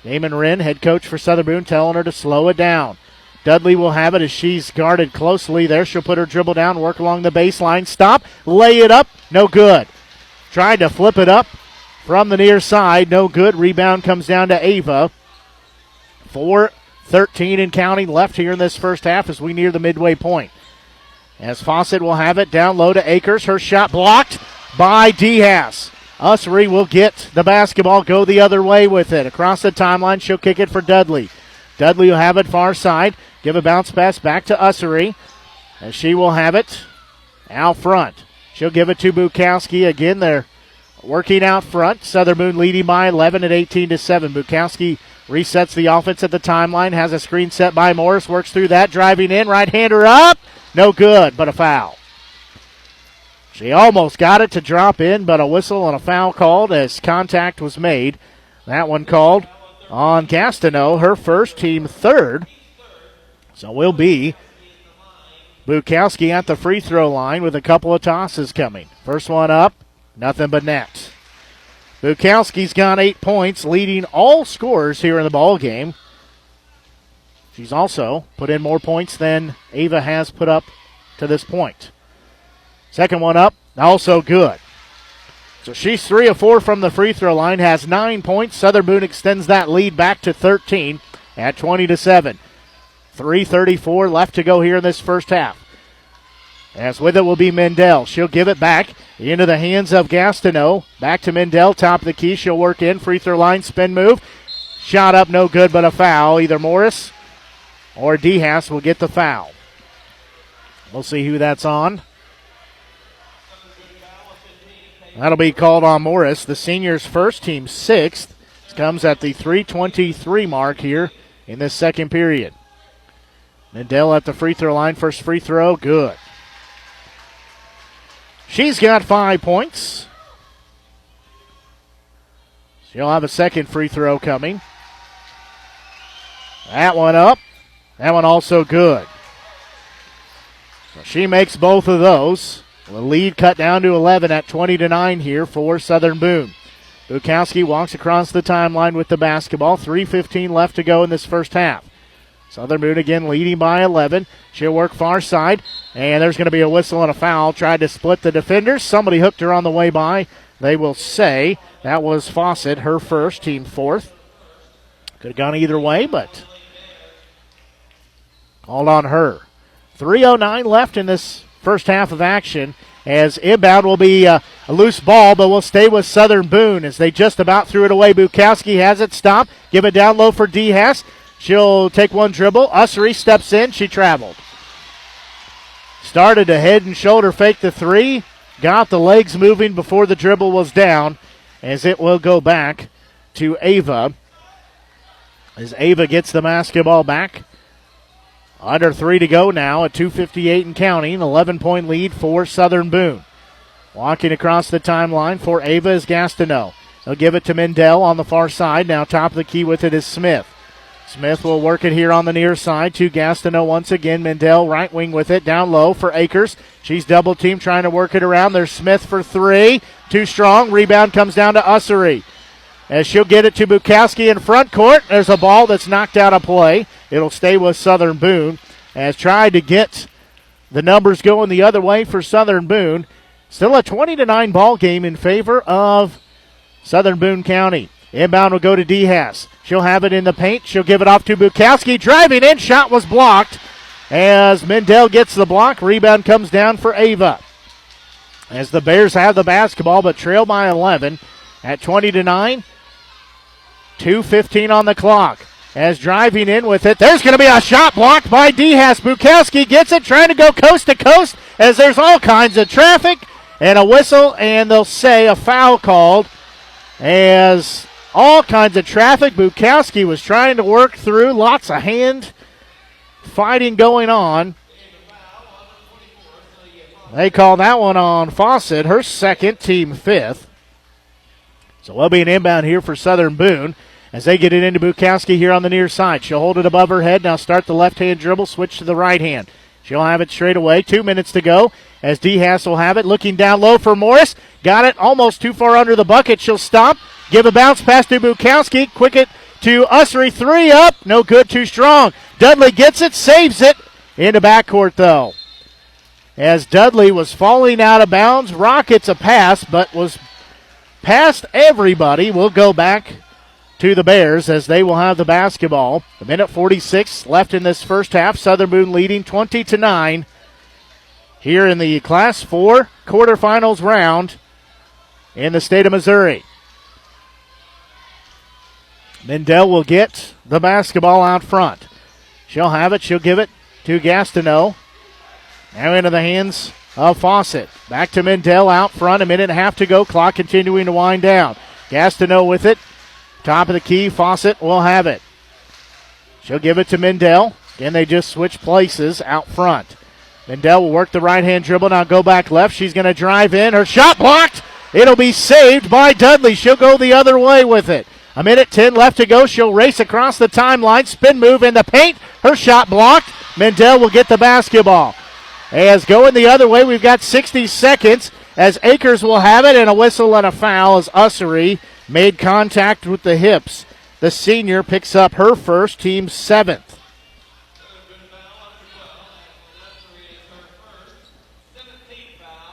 Damon Wren, head coach for Southern Boone, telling her to slow it down. Dudley will have it as she's guarded closely there. She'll put her dribble down, work along the baseline, stop, lay it up, no good. Tried to flip it up from the near side, no good. Rebound comes down to Ava. 4:13 and counting left here in this first half as we near the midway point. As Fawcett will have it down low to Akers. Her shot blocked by Dehas. Ussery will get the basketball, go the other way with it. Across the timeline, she'll kick it for Dudley. Dudley will have it far side. give a bounce pass back to Ussery, and she will have it out front. She'll give it to Bukowski. Again, they're working out front. Southern Boone leading by 11 at 18-7. Bukowski resets the offense at the timeline, has a screen set by Morris, works through that, driving in, right-hander up. No good, but a foul. She almost got it to drop in, but a whistle and a foul called as contact was made. That one called on Gastineau, her first, team third. So will be Bukowski at the free throw line with a couple of tosses coming. First one up, nothing but net. Bukowski's got 8 points, leading all scorers here in the ball game. She's also put in more points than Ava has put up to this point. Second one up, also good. So she's 3 of 4 from the free throw line, has 9 points. Southern Boone extends that lead back to 13 at 20-7. 3:34 left to go here in this first half. As with it will be Mendel. She'll give it back into the hands of Gastineau. Back to Mendel, top of the key. She'll work in, free throw line, spin move. Shot up, no good, but a foul. Either Morris or DeHaas will get the foul. We'll see who that's on. That'll be called on Morris. The seniors first, team sixth. This comes at the 3:23 mark here in this second period. Mendel at the free throw line. First free throw, good. She's got 5 points. She'll have a second free throw coming. That one up. That one also good. So she makes both of those. The lead cut down to 11 at 20-9 here for Southern Boone. Bukowski walks across the timeline with the basketball. 3:15 left to go in this first half. Southern Boone again leading by 11. She'll work far side, and there's going to be a whistle and a foul. Tried to split the defenders. Somebody hooked her on the way by. They will say that was Fawcett, her first, team fourth. Could have gone either way, but called on her. 3:09 left in this first half of action, as inbound will be a loose ball, but will stay with Southern Boone as they just about threw it away. Bukowski has it stopped. Give it down low for DeHaas. She'll take one dribble. Ussery steps in. She traveled. Started to head and shoulder fake the three. Got the legs moving before the dribble was down, as it will go back to Ava. As Ava gets the basketball back. Under 3 to go now at 2:58 and counting. 11-point lead for Southern Boone. Walking across the timeline for Ava is Gastineau. They'll give it to Mendel on the far side. Now top of the key with it is Smith. Smith will work it here on the near side to Gastineau once again. Mendel right wing with it. Down low for Akers. She's double teamed trying to work it around. There's Smith for 3. Too strong. Rebound comes down to Ussery. As she'll get it to Bukowski in front court. There's a ball that's knocked out of play. It'll stay with Southern Boone. As tried to get the numbers going the other way for Southern Boone. Still a 20-9 ball game in favor of Southern Boone County. Inbound will go to DeHaas. She'll have it in the paint. She'll give it off to Bukowski. Driving in. Shot was blocked. As Mendel gets the block, rebound comes down for Ava. As the Bears have the basketball, but trail by 11 at 20-9. 2:15 on the clock. As driving in with it, there's going to be a shot blocked by DeHaas. Bukowski gets it, trying to go coast to coast, as there's all kinds of traffic and a whistle, and they'll say a foul called. As all kinds of traffic, Bukowski was trying to work through, lots of hand fighting going on. They call that one on Fawcett, her second, team fifth. So it'll be an inbound here for Southern Boone as they get it into Bukowski here on the near side. She'll hold it above her head. Now start the left-hand dribble, switch to the right hand. She'll have it straight away. 2 minutes to go as DeHaas will have it. Looking down low for Morris. Got it almost too far under the bucket. She'll stop. Give a bounce pass to Bukowski. Quick it to Ussery. 3 up. No good. Too strong. Dudley gets it. Saves it. Into backcourt, though. As Dudley was falling out of bounds. Rockets a pass, but was past everybody. We'll go back to the Bears as they will have the basketball. A minute 46 left in this first half. Southern Boone leading 20-9 here in the Class 4 quarterfinals round in the state of Missouri. Mendel will get the basketball out front. She'll have it. She'll give it to Gastineau. Now into the hands of Fawcett. Back to Mendel out front. A minute and a half to go. Clock continuing to wind down. Gastineau with it. Top of the key. Fawcett will have it. She'll give it to Mendel. Again, they just switch places out front. Mendel will work the right-hand dribble. Now go back left. She's going to drive in. Her shot blocked. It'll be saved by Dudley. She'll go the other way with it. A minute 10 left to go. She'll race across the timeline. Spin move in the paint. Her shot blocked. Mendel will get the basketball. As going the other way, we've got 60 seconds as Akers will have it, and a whistle and a foul as Ussery made contact with the hips. The senior picks up her first, team 7th.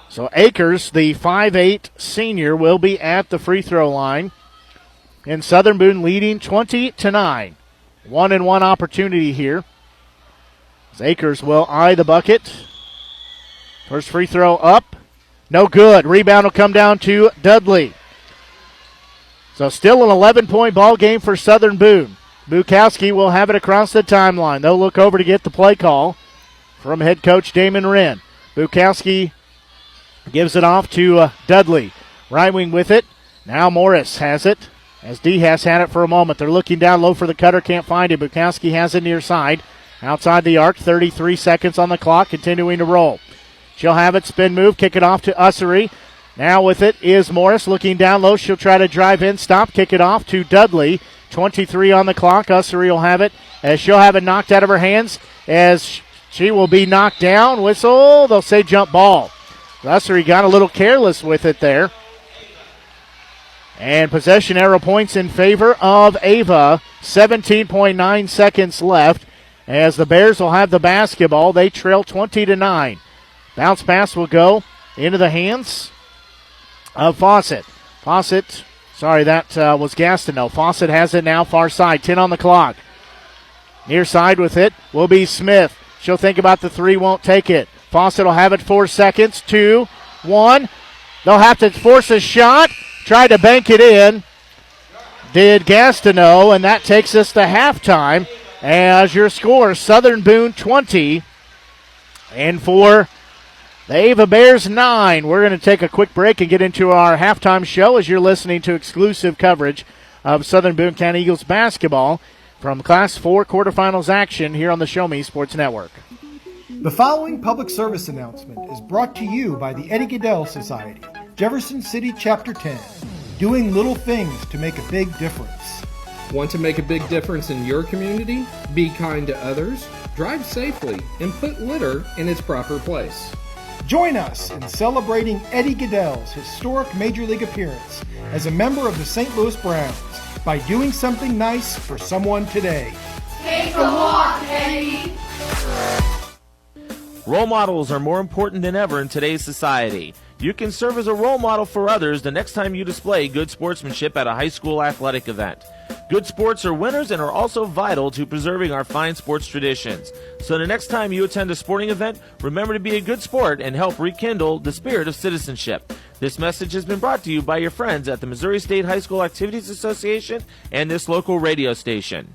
So Akers, the 5'8 senior, will be at the free throw line. And Southern Boone leading 20-9. 1-and-1 opportunity here. As Akers will eye the bucket. First free throw up. No good. Rebound will come down to Dudley. So still an 11-point ball game for Southern Boone. Bukowski will have it across the timeline. They'll look over to get the play call from head coach Damon Wren. Bukowski gives it off to Dudley. Right wing with it. Now Morris has it. As D has had it for a moment. They're looking down low for the cutter. Can't find it. Bukowski has it near side. Outside the arc. 33 seconds on the clock. Continuing to roll. She'll have it. Spin move. Kick it off to Ussery. Now with it is Morris. Looking down low. She'll try to drive in. Stop. Kick it off to Dudley. 23 on the clock. Ussery will have it. As she'll have it knocked out of her hands. As she will be knocked down. Whistle. They'll say jump ball. Ussery got a little careless with it there. And possession arrow points in favor of Ava. 17.9 seconds left as the Bears will have the basketball. They trail 20-9. Bounce pass will go into the hands of Fawcett. That was Gastineau. Fawcett has it now, far side. 10 on the clock. Near side with it will be Smith. She'll think about the three, won't take it. Fawcett will have it 4 seconds. 2, 1. They'll have to force a shot. Tried to bank it in. Did Gastineau, and that takes us to halftime. As your score, Southern Boone 20. And for the Ava Bears 9. We're going to take a quick break and get into our halftime show as you're listening to exclusive coverage of Southern Boone County Eagles basketball from Class 4 quarterfinals action here on the Show Me Sports Network. The following public service announcement is brought to you by the Eddie Goodell Society, Jefferson City Chapter 10, doing little things to make a big difference. Want to make a big difference in your community? Be kind to others, drive safely, and put litter in its proper place. Join us in celebrating Eddie Goodell's historic Major League appearance as a member of the St. Louis Browns by doing something nice for someone today. Take a walk, Eddie. Role models are more important than ever in today's society. You can serve as a role model for others the next time you display good sportsmanship at a high school athletic event. Good sports are winners and are also vital to preserving our fine sports traditions. So the next time you attend a sporting event, remember to be a good sport and help rekindle the spirit of citizenship. This message has been brought to you by your friends at the Missouri State High School Activities Association and this local radio station.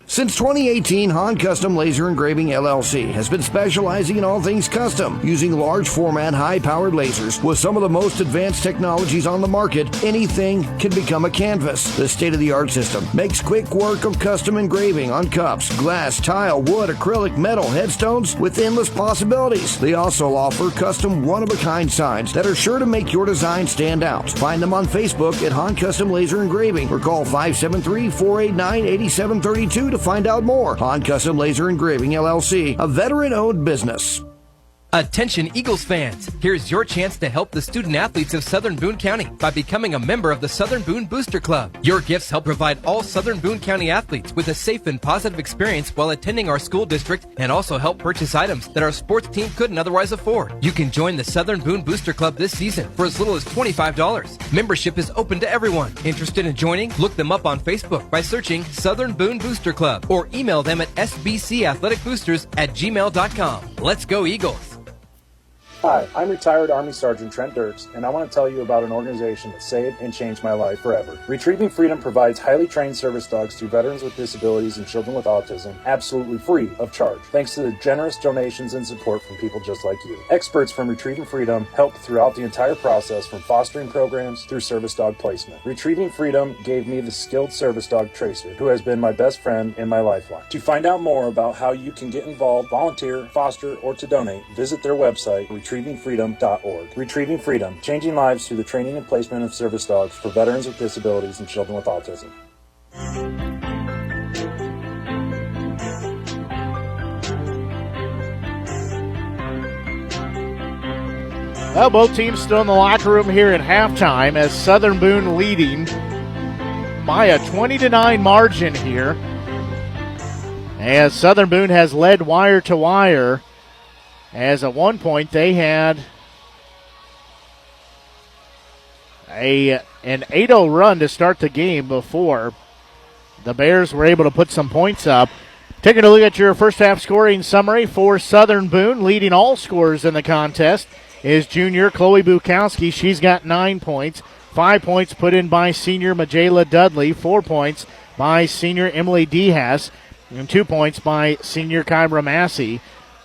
Since 2018, Han Custom Laser Engraving LLC has been specializing in all things custom, using large format, high-powered lasers. With some of the most advanced technologies on the market, anything can become a canvas. The state-of-the-art system makes quick work of custom engraving on cups, glass, tile, wood, acrylic, metal, headstones with endless possibilities. They also offer custom one-of-a-kind signs that are sure to make your design stand out. Find them on Facebook at Han Custom Laser Engraving or call 573-489-8732 to find out more. Han Custom Laser Engraving LLC, a veteran-owned business. Attention Eagles fans, here's your chance to help the student athletes of Southern Boone County by becoming a member of the Southern Boone Booster Club. Your gifts help provide all Southern Boone County athletes with a safe and positive experience while attending our school district and also help purchase items that our sports team couldn't otherwise afford. You can join the Southern Boone Booster Club this season for as little as $25. Membership is open to everyone. Interested in joining? Look them up on Facebook by searching Southern Boone Booster Club or email them at sbcathleticboosters@gmail.com. Let's go Eagles! Hi, I'm retired Army Sergeant Trent Dirks, and I want to tell you about an organization that saved and changed my life forever. Retrieving Freedom provides highly trained service dogs to veterans with disabilities and children with autism, absolutely free of charge, thanks to the generous donations and support from people just like you. Experts from Retrieving Freedom help throughout the entire process, from fostering programs through service dog placement. Retrieving Freedom gave me the skilled service dog Tracer, who has been my best friend and my lifeline. To find out more about how you can get involved, volunteer, foster, or to donate, visit their website, retrievingfreedom.org. Retrieving Freedom, changing lives through the training and placement of service dogs for veterans with disabilities and children with autism. Well, both teams still in the locker room here at halftime, as Southern Boone leading by a 20-9 margin here, as Southern Boone has led wire to wire, as at one point they had an 8-0 run to start the game before the Bears were able to put some points up. Taking a look at your first half scoring summary for Southern Boone, leading all scorers in the contest is junior Chloe Bukowski. She's got 9 points. 5 points put in by senior Majayla Dudley. 4 points by senior Emily Dehas. And 2 points by senior Kyra Massey.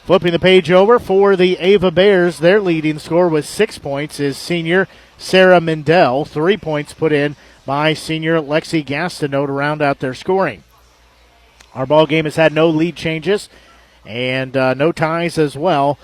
Flipping the page over for the Ava Bears, their leading scorer with 6 points is senior Sarah Mendel. 3 points put in by senior Lexi Gastineau to round out their scoring. Our ball game has had no lead changes and no ties as well.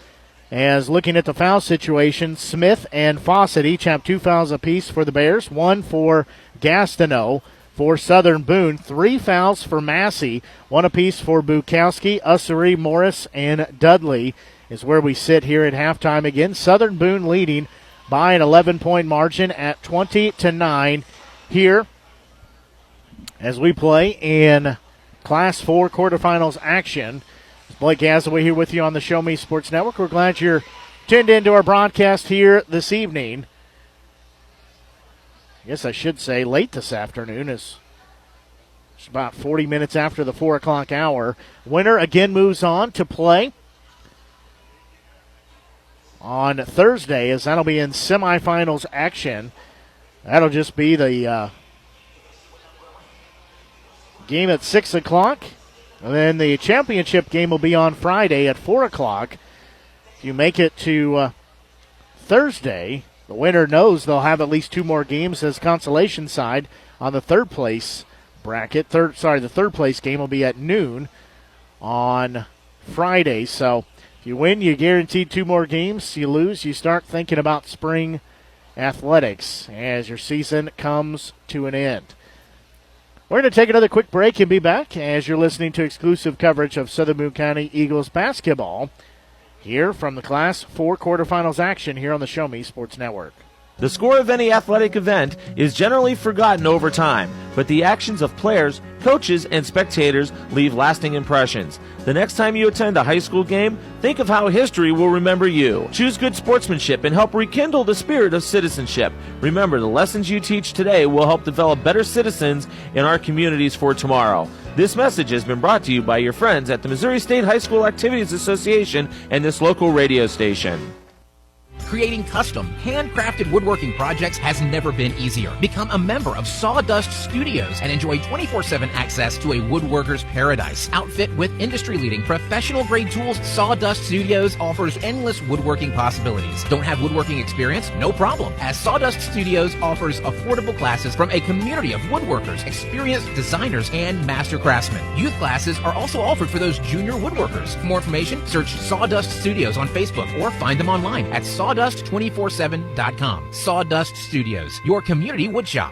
As looking at the foul situation, Smith and Fawcett each have 2 fouls apiece for the Bears, 1 for Gastineau. For Southern Boone, 3 fouls for Massey, 1 apiece for Bukowski, Ussery, Morris, and Dudley is where we sit here at halftime again. Southern Boone leading by an 11-point margin at 20-9 here as we play in Class 4 quarterfinals action. Blake Hathaway here with you on the Show Me Sports Network. We're glad you're tuned into our broadcast here this evening. I guess I should say late this afternoon. It's about 40 minutes after the 4 o'clock hour. Winner again moves on to play on Thursday, as that'll be in semifinals action. That'll just be the game at 6 o'clock. And then the championship game will be on Friday at 4 o'clock. If you make it to Thursday, the winner knows they'll have at least 2 more games as consolation side on the third place bracket. The third place game will be at noon on Friday. So if you win, you guaranteed 2 more games. You lose, you start thinking about spring athletics as your season comes to an end. We're going to take another quick break and be back as you're listening to exclusive coverage of Southern Boone County Eagles basketball here from the Class 4 quarterfinals action here on the Show Me Sports Network. The score of any athletic event is generally forgotten over time, but the actions of players, coaches, and spectators leave lasting impressions. The next time you attend a high school game, think of how history will remember you. Choose good sportsmanship and help rekindle the spirit of citizenship. Remember, the lessons you teach today will help develop better citizens in our communities for tomorrow. This message has been brought to you by your friends at the Missouri State High School Activities Association and this local radio station. Creating custom, handcrafted woodworking projects has never been easier. Become a member of Sawdust Studios and enjoy 24/7 access to a woodworker's paradise. Outfit with industry-leading professional-grade tools, Sawdust Studios offers endless woodworking possibilities. Don't have woodworking experience? No problem, as Sawdust Studios offers affordable classes from a community of woodworkers, experienced designers, and master craftsmen. Youth classes are also offered for those junior woodworkers. For more information, search Sawdust Studios on Facebook or find them online at sawdust247.com. Sawdust Studios, your community woodshop.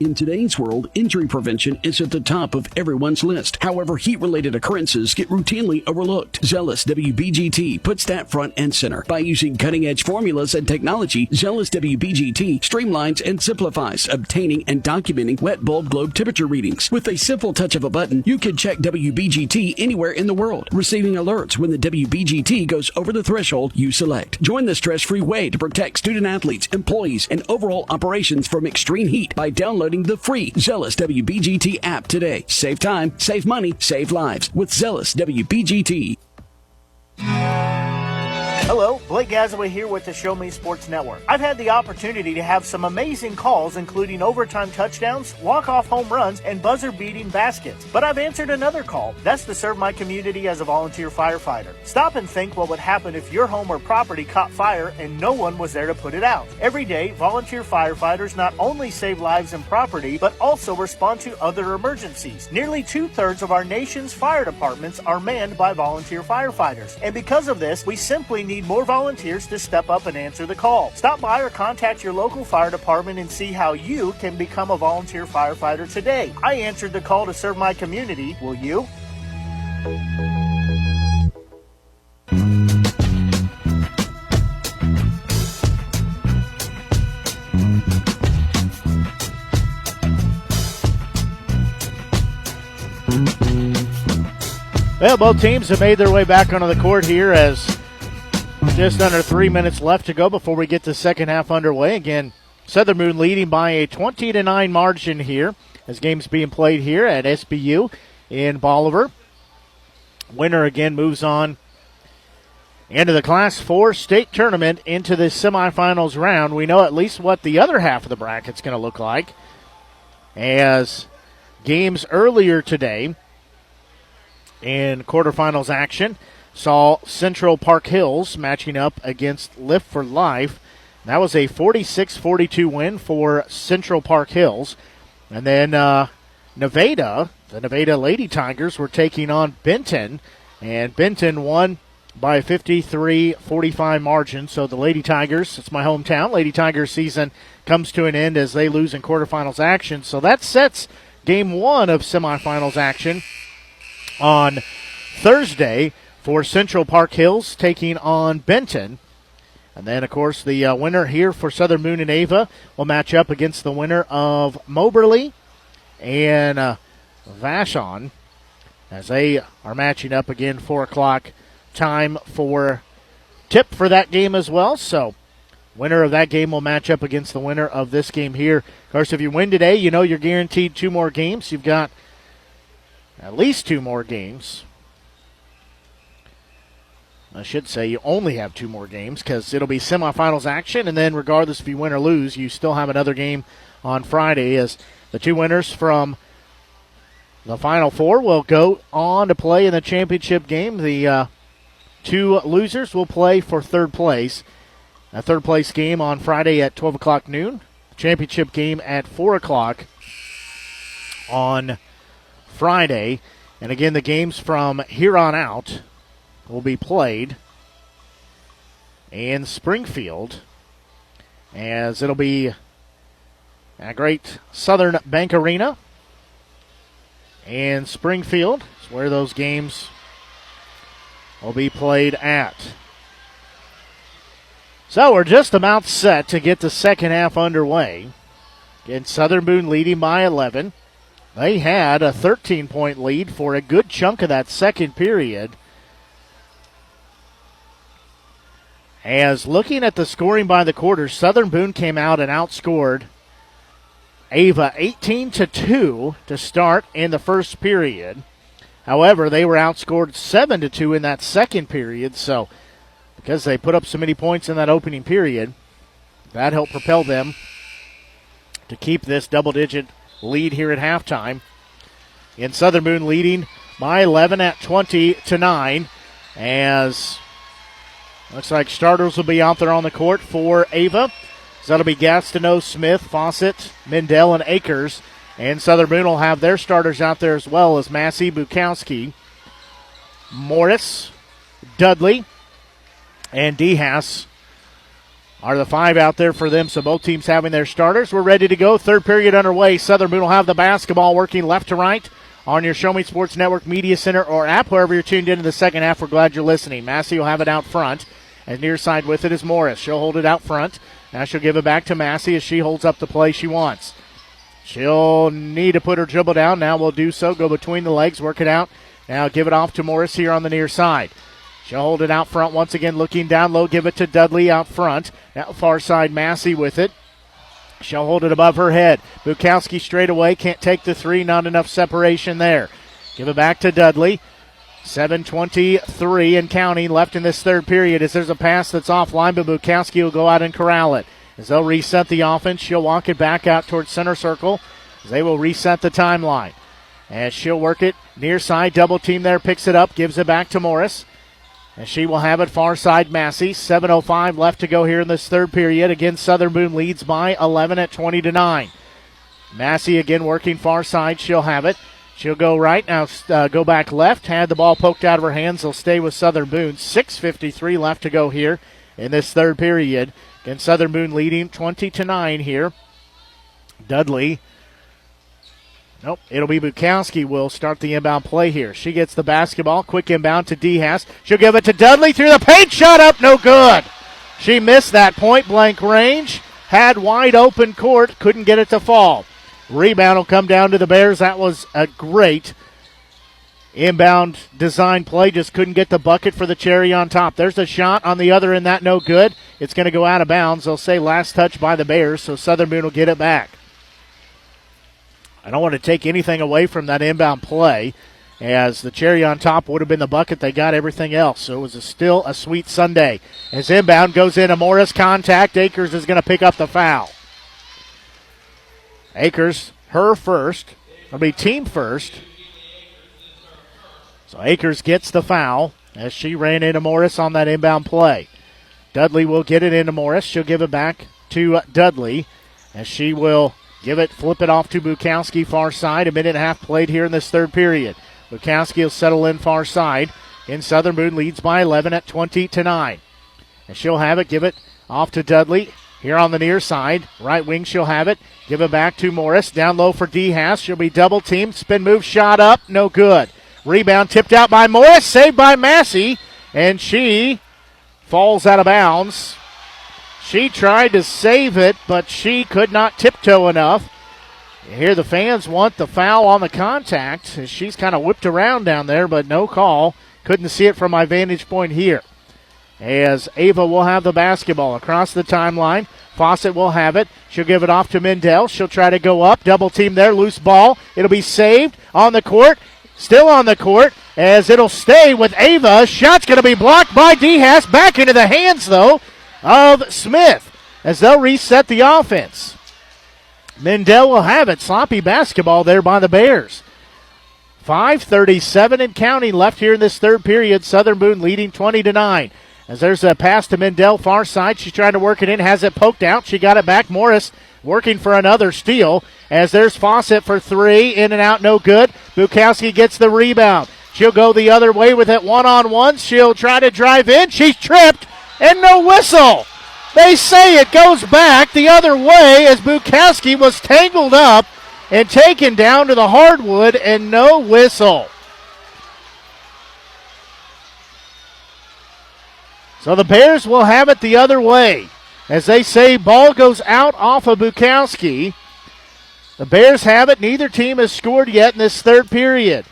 In today's world, injury prevention is at the top of everyone's list. However, heat-related occurrences get routinely overlooked. Zealous WBGT puts that front and center. By using cutting-edge formulas and technology, Zealous WBGT streamlines and simplifies obtaining and documenting wet bulb globe temperature readings. With a simple touch of a button, you can check WBGT anywhere in the world, receiving alerts when the WBGT goes over the threshold you select. Join the stress-free way to protect student-athletes, employees, and overall operations from extreme heat by downloading the free Zealous WBGT app today. Save time, save money, save lives with Zealous WBGT. Hello, Blake Gazaway here with the Show Me Sports Network. I've had the opportunity to have some amazing calls, including overtime touchdowns, walk-off home runs, and buzzer-beating baskets. But I've answered another call. That's to serve my community as a volunteer firefighter. Stop and think what would happen if your home or property caught fire and no one was there to put it out. Every day, volunteer firefighters not only save lives and property, but also respond to other emergencies. Nearly 2/3 of our nation's fire departments are manned by volunteer firefighters. And because of this, we simply need more volunteers to step up and answer the call. Stop by or contact your local fire department and see how you can become a volunteer firefighter today. I answered the call to serve my community. Will you? Well, both teams have made their way back onto the court here as just under 3 minutes left to go before we get the second half underway. Again, Southern Boone leading by a 20-9 margin here as games being played here at SBU in Bolivar. Winner again moves on into the Class 4 state tournament into the semifinals round. We know at least what the other half of the bracket's going to look like, as games earlier today in quarterfinals action saw Central Park Hills matching up against Lift for Life. That was a 46-42 win for Central Park Hills. And then Nevada, the Nevada Lady Tigers, were taking on Benton, and Benton won by a 53-45 margin. So the Lady Tigers, it's my hometown, Lady Tigers season comes to an end as they lose in quarterfinals action. So that sets game one of semifinals action on Thursday for Central Park Hills taking on Benton. And then, of course, the winner here for Southern Boone and Ava will match up against the winner of Moberly and Vashon as they are matching up again, 4 o'clock time for tip for that game as well. So winner of that game will match up against the winner of this game here. Of course, if you win today, you know you're guaranteed 2 more games. You've got at least 2 more games. I should say you only have 2 more games because it'll be semifinals action, and then regardless if you win or lose, you still have another game on Friday as the 2 winners from the Final 4 will go on to play in the championship game. The 2 losers will play for third place. A third place game on Friday at 12 o'clock noon. Championship game at 4 o'clock on Friday. And again, the games from here on out will be played in Springfield, as it'll be a great Southern Bank Arena in Springfield. It's where those games will be played at. So we're just about set to get the second half underway. Again, Southern Boone leading by 11. They had a 13-point lead for a good chunk of that second period. As looking at the scoring by the quarters, Southern Boone came out and outscored Ava 18-2 to start in the first period. However, they were outscored 7-2 in that second period, so because they put up so many points in that opening period, that helped propel them to keep this double-digit lead here at halftime. In Southern Boone leading by 11 at 20-9, as looks like starters will be out there on the court for Ava. So that'll be Gastineau, Smith, Fawcett, Mendel, and Akers. And Southern Boone will have their starters out there as well as Massey, Bukowski, Morris, Dudley, and DeHaas are the 5 out there for them. So both teams having their starters. We're ready to go. Third period underway. Southern Boone will have the basketball working left to right on your Show Me Sports Network Media Center or app, wherever you're tuned into the second half. We're glad you're listening. Massey will have it out front, and near side with it is Morris. She'll hold it out front. Now she'll give it back to Massey as she holds up the play she wants. She'll need to put her dribble down. Now will do so. Go between the legs, work it out. Now give it off to Morris here on the near side. She'll hold it out front once again, looking down low. Give it to Dudley out front. Now far side, Massey with it. She'll hold it above her head. Bukowski straight away. Can't take the 3. Not enough separation there. Give it back to Dudley. 7:23 and counting left in this third period as there's a pass that's offline, but Bukowski will go out and corral it. As they'll reset the offense, she'll walk it back out towards center circle as they will reset the timeline. As she'll work it near side, double team there, picks it up, gives it back to Morris. And she will have it far side Massey. 7:05 left to go here in this third period. Again, Southern Boone leads by 11 at 20-9. Massey again working far side. She'll have it. She'll go right. Now go back left. Had the ball poked out of her hands. They'll stay with Southern Boone. 6:53 left to go here in this third period. Again, Southern Boone leading 20-9 here. Dudley. Nope, it'll be Bukowski will start the inbound play here. She gets the basketball. Quick inbound to DeHaas. She'll give it to Dudley through the paint. Shot up, no good. She missed that point-blank range. Had wide open court. Couldn't get it to fall. Rebound will come down to the Bears. That was a great inbound design play. Just couldn't get the bucket for the cherry on top. There's a shot on the other end. That no good. It's going to go out of bounds. They'll say last touch by the Bears, so Southern Boone will get it back. I don't want to take anything away from that inbound play, as the cherry on top would have been the bucket. They got everything else, so it was still a sweet Sunday. As inbound goes into Morris, contact. Akers is going to pick up the foul. Akers, her first. It'll be team first. So Akers gets the foul as she ran into Morris on that inbound play. Dudley will get it into Morris. She'll give it back to Dudley as she will flip it off to Bukowski far side. A minute and a half played here in this third period. Bukowski will settle in far side. In Southern Boone leads by 11 at 20-9. And she'll have it, give it off to Dudley. Here on the near side, right wing she'll have it. Give it back to Morris. Down low for DeHaas. She'll be double teamed. Spin move, shot up, no good. Rebound tipped out by Morris, saved by Massey. And she falls out of bounds. She tried to save it, but she could not tiptoe enough. Here the fans want the foul on the contact. She's kind of whipped around down there, but no call. Couldn't see it from my vantage point here. As Ava will have the basketball across the timeline. Fawcett will have it. She'll give it off to Mendel. She'll try to go up. Double team there. Loose ball. It'll be saved on the court. Still on the court as it'll stay with Ava. Shot's going to be blocked by DeHaas. Back into the hands, though, of Smith as they'll reset the offense. Mendel will have it. Sloppy basketball there by the Bears. 5:37 and counting left here in this third period. Southern Boone leading 20-9. As there's a pass to Mendel far side. She's trying to work it in. Has it poked out. She got it back. Morris working for another steal. As there's Fawcett for three. In and out, no good. Bukowski gets the rebound. She'll go the other way with it one-on-one. She'll try to drive in. She's tripped. And no whistle. They say it goes back the other way as Bukowski was tangled up and taken down to the hardwood, and no whistle. So the Bears will have it the other way. As they say, ball goes out off of Bukowski. The Bears have it. Neither team has scored yet in this third period.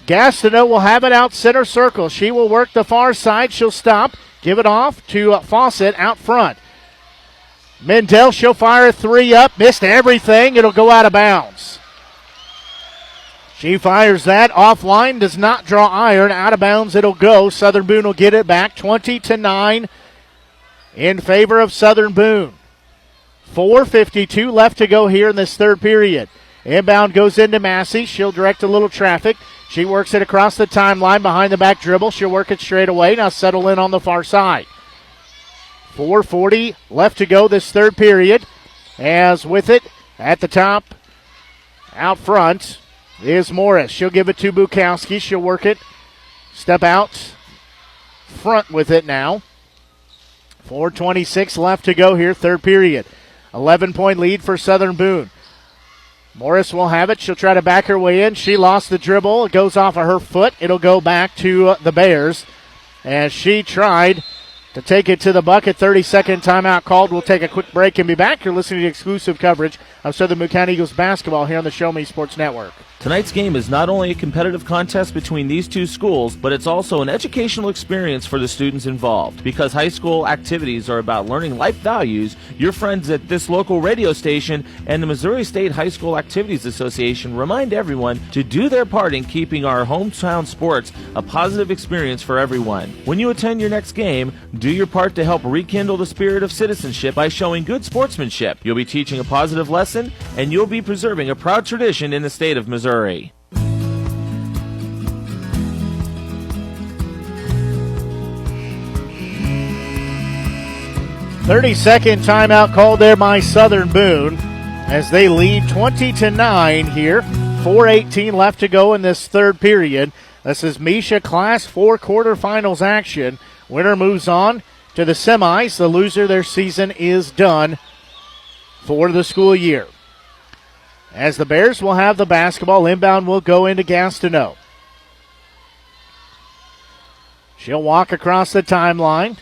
Gastineau will have it out center circle. She will work the far side. She'll stop. Give it off to Fawcett out front. Mendel, she'll fire a three up. Missed everything. It'll go out of bounds. She fires that offline. Does not draw iron. Out of bounds it'll go. Southern Boone will get it back. 20-9 in favor of Southern Boone. 4:52 left to go here in this third period. Inbound goes into Massey. She'll direct a little traffic. She works it across the timeline behind the back dribble. She'll work it straight away. Now settle in on the far side. 4:40 left to go this third period. As with it at the top, out front, is Morris. She'll give it to Bukowski. She'll work it. Step out front with it now. 4:26 left to go here, third period. 11-point lead for Southern Boone. Morris will have it. She'll try to back her way in. She lost the dribble. It goes off of her foot. It'll go back to the Bears as she tried to take it to the bucket. 30-second timeout called. We'll take a quick break and be back. You're listening to exclusive coverage of Southern Boone County Eagles basketball here on the Show Me Sports Network. Tonight's game is not only a competitive contest between these two schools, but it's also an educational experience for the students involved. Because high school activities are about learning life values, your friends at this local radio station and the Missouri State High School Activities Association remind everyone to do their part in keeping our hometown sports a positive experience for everyone. When you attend your next game, do your part to help rekindle the spirit of citizenship by showing good sportsmanship. You'll be teaching a positive lesson, and you'll be preserving a proud tradition in the state of Missouri. 30-second timeout called there by Southern Boone as they lead 20-9 here. 4:18 left to go in this third period. This is MSHSAA Class 4 quarterfinals action. Winner moves on to the semis. The loser, their season is done for the school year. As the Bears will have the basketball, inbound will go into Gastineau. She'll walk across the timeline.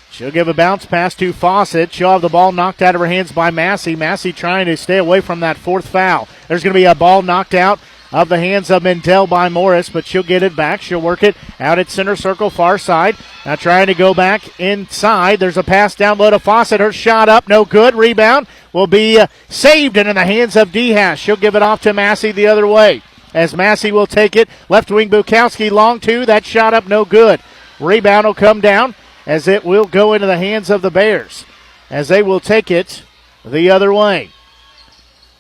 She'll give a bounce pass to Fawcett. She'll have the ball knocked out of her hands by Massey. Massey trying to stay away from that fourth foul. There's going to be a ball knocked out of the hands of Mendel by Morris, but she'll get it back. She'll work it out at center circle, far side. Now trying to go back inside. There's a pass down low to Fawcett. Her shot up, no good. Rebound will be saved and in the hands of DeHaas. She'll give it off to Massey the other way. As Massey will take it. Left wing Bukowski, long two. That shot up, no good. Rebound will come down as it will go into the hands of the Bears, as they will take it the other way.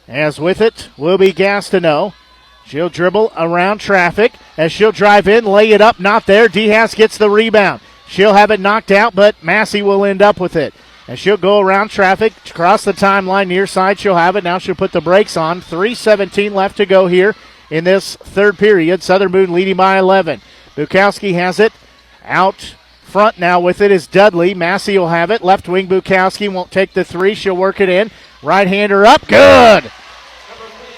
As with it will be Gastineau. She'll dribble around traffic as she'll drive in, lay it up, not there. DeHaas gets the rebound. She'll have it knocked out, but Massey will end up with it. And she'll go around traffic, cross the timeline, near side. She'll have it. Now she'll put the brakes on. 3:17 left to go here in this third period. Southern Boone leading by 11. Bukowski has it out front now with it is Dudley. Massey will have it. Left wing Bukowski won't take the three. She'll work it in. Right-hander up. Good.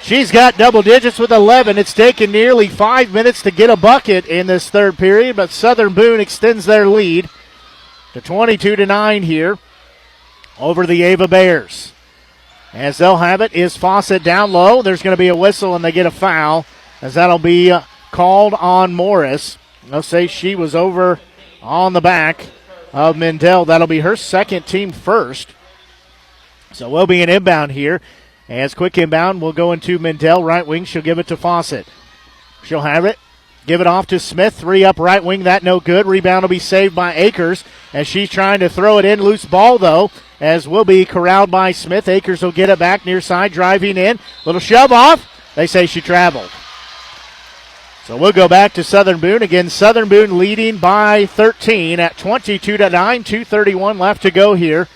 She's got double digits with 11. It's taken nearly 5 minutes to get a bucket in this third period, but Southern Boone extends their lead to 22-9 here over the Ava Bears. As they'll have it is Fawcett down low. There's going to be a whistle, and they get a foul, as that'll be called on Morris. They'll say she was over on the back of Mendel. That'll be her second, team first. So we'll be an inbound here. As quick inbound will go into Mendel. Right wing, she'll give it to Fawcett. She'll have it. Give it off to Smith. Three up right wing, that no good. Rebound will be saved by Akers as she's trying to throw it in. Loose ball, though, as will be corralled by Smith. Akers will get it back near side, driving in. Little shove off. They say she traveled. So we'll go back to Southern Boone. Again, Southern Boone leading by 13 at 22-9. 2:31 left to go here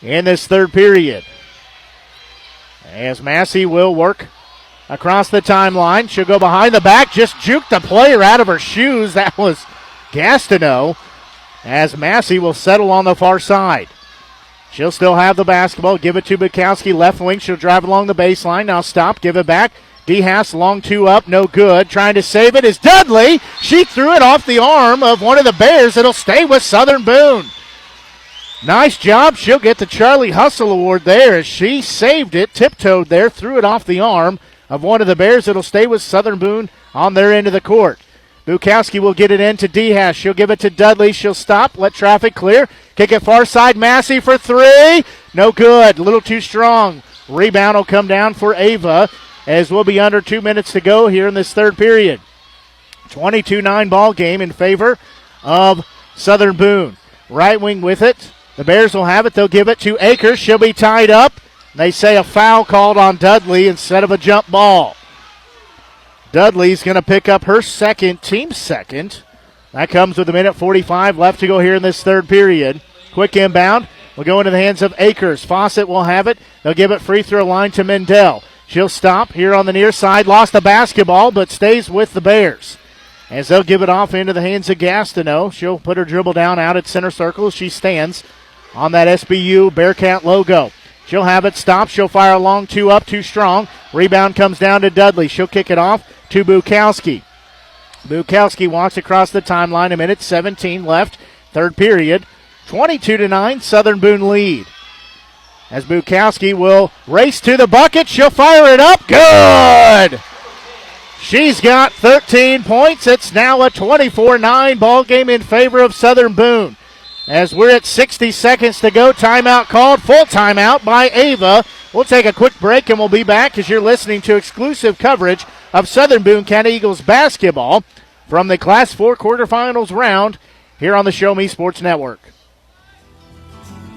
in this third period. As Massey will work across the timeline. She'll go behind the back, just juked the player out of her shoes. That was Gastineau, as Massey will settle on the far side. She'll still have the basketball. Give it to Bukowski, left wing. She'll drive along the baseline. Now stop, give it back. DeHaas, long two up, no good. Trying to save it is Dudley. She threw it off the arm of one of the Bears. It'll stay with Southern Boone. Nice job. She'll get the Charlie Hustle Award there as she saved it, tiptoed there, threw it off the arm of one of the Bears. It'll stay with Southern Boone on their end of the court. Bukowski will get it in to DeHaas. She'll give it to Dudley. She'll stop, let traffic clear. Kick it far side. Massey for three. No good. A little too strong. Rebound will come down for Ava as we'll be under 2 minutes to go here in this third period. 22-9 ball game in favor of Southern Boone. Right wing with it. The Bears will have it. They'll give it to Akers. She'll be tied up. They say a foul called on Dudley instead of a jump ball. Dudley's going to pick up her second, team second. That comes with 1:45 left to go here in this third period. Quick inbound will go into the hands of Akers. Fawcett will have it. They'll give it free throw line to Mendel. She'll stop here on the near side. Lost the basketball, but stays with the Bears. As they'll give it off into the hands of Gastineau. She'll put her dribble down out at center circle. She stands on that SBU Bearcat logo. She'll have it stopped. She'll fire a long two up, too strong. Rebound comes down to Dudley. She'll kick it off to Bukowski. Bukowski walks across the timeline. A minute 17 left. Third period. 22-9, Southern Boone lead. As Bukowski will race to the bucket. She'll fire it up. Good! She's got 13 points. It's now a 24-9 ball game in favor of Southern Boone. As we're at 60 seconds to go, timeout called. Full timeout by Ava. We'll take a quick break and we'll be back as you're listening to exclusive coverage of Southern Boone County Eagles basketball from the Class 4 quarterfinals round here on the Show Me Sports Network.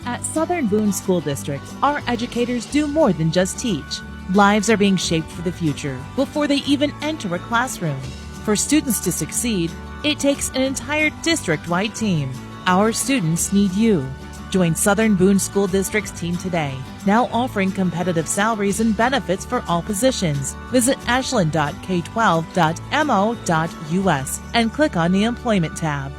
At Southern Boone School District, our educators do more than just teach. Lives are being shaped for the future before they even enter a classroom. For students to succeed, it takes an entire district-wide team. Our students need you. Join Southern Boone School District's team today, now offering competitive salaries and benefits for all positions. Visit ashland.k12.mo.us and click on the Employment tab.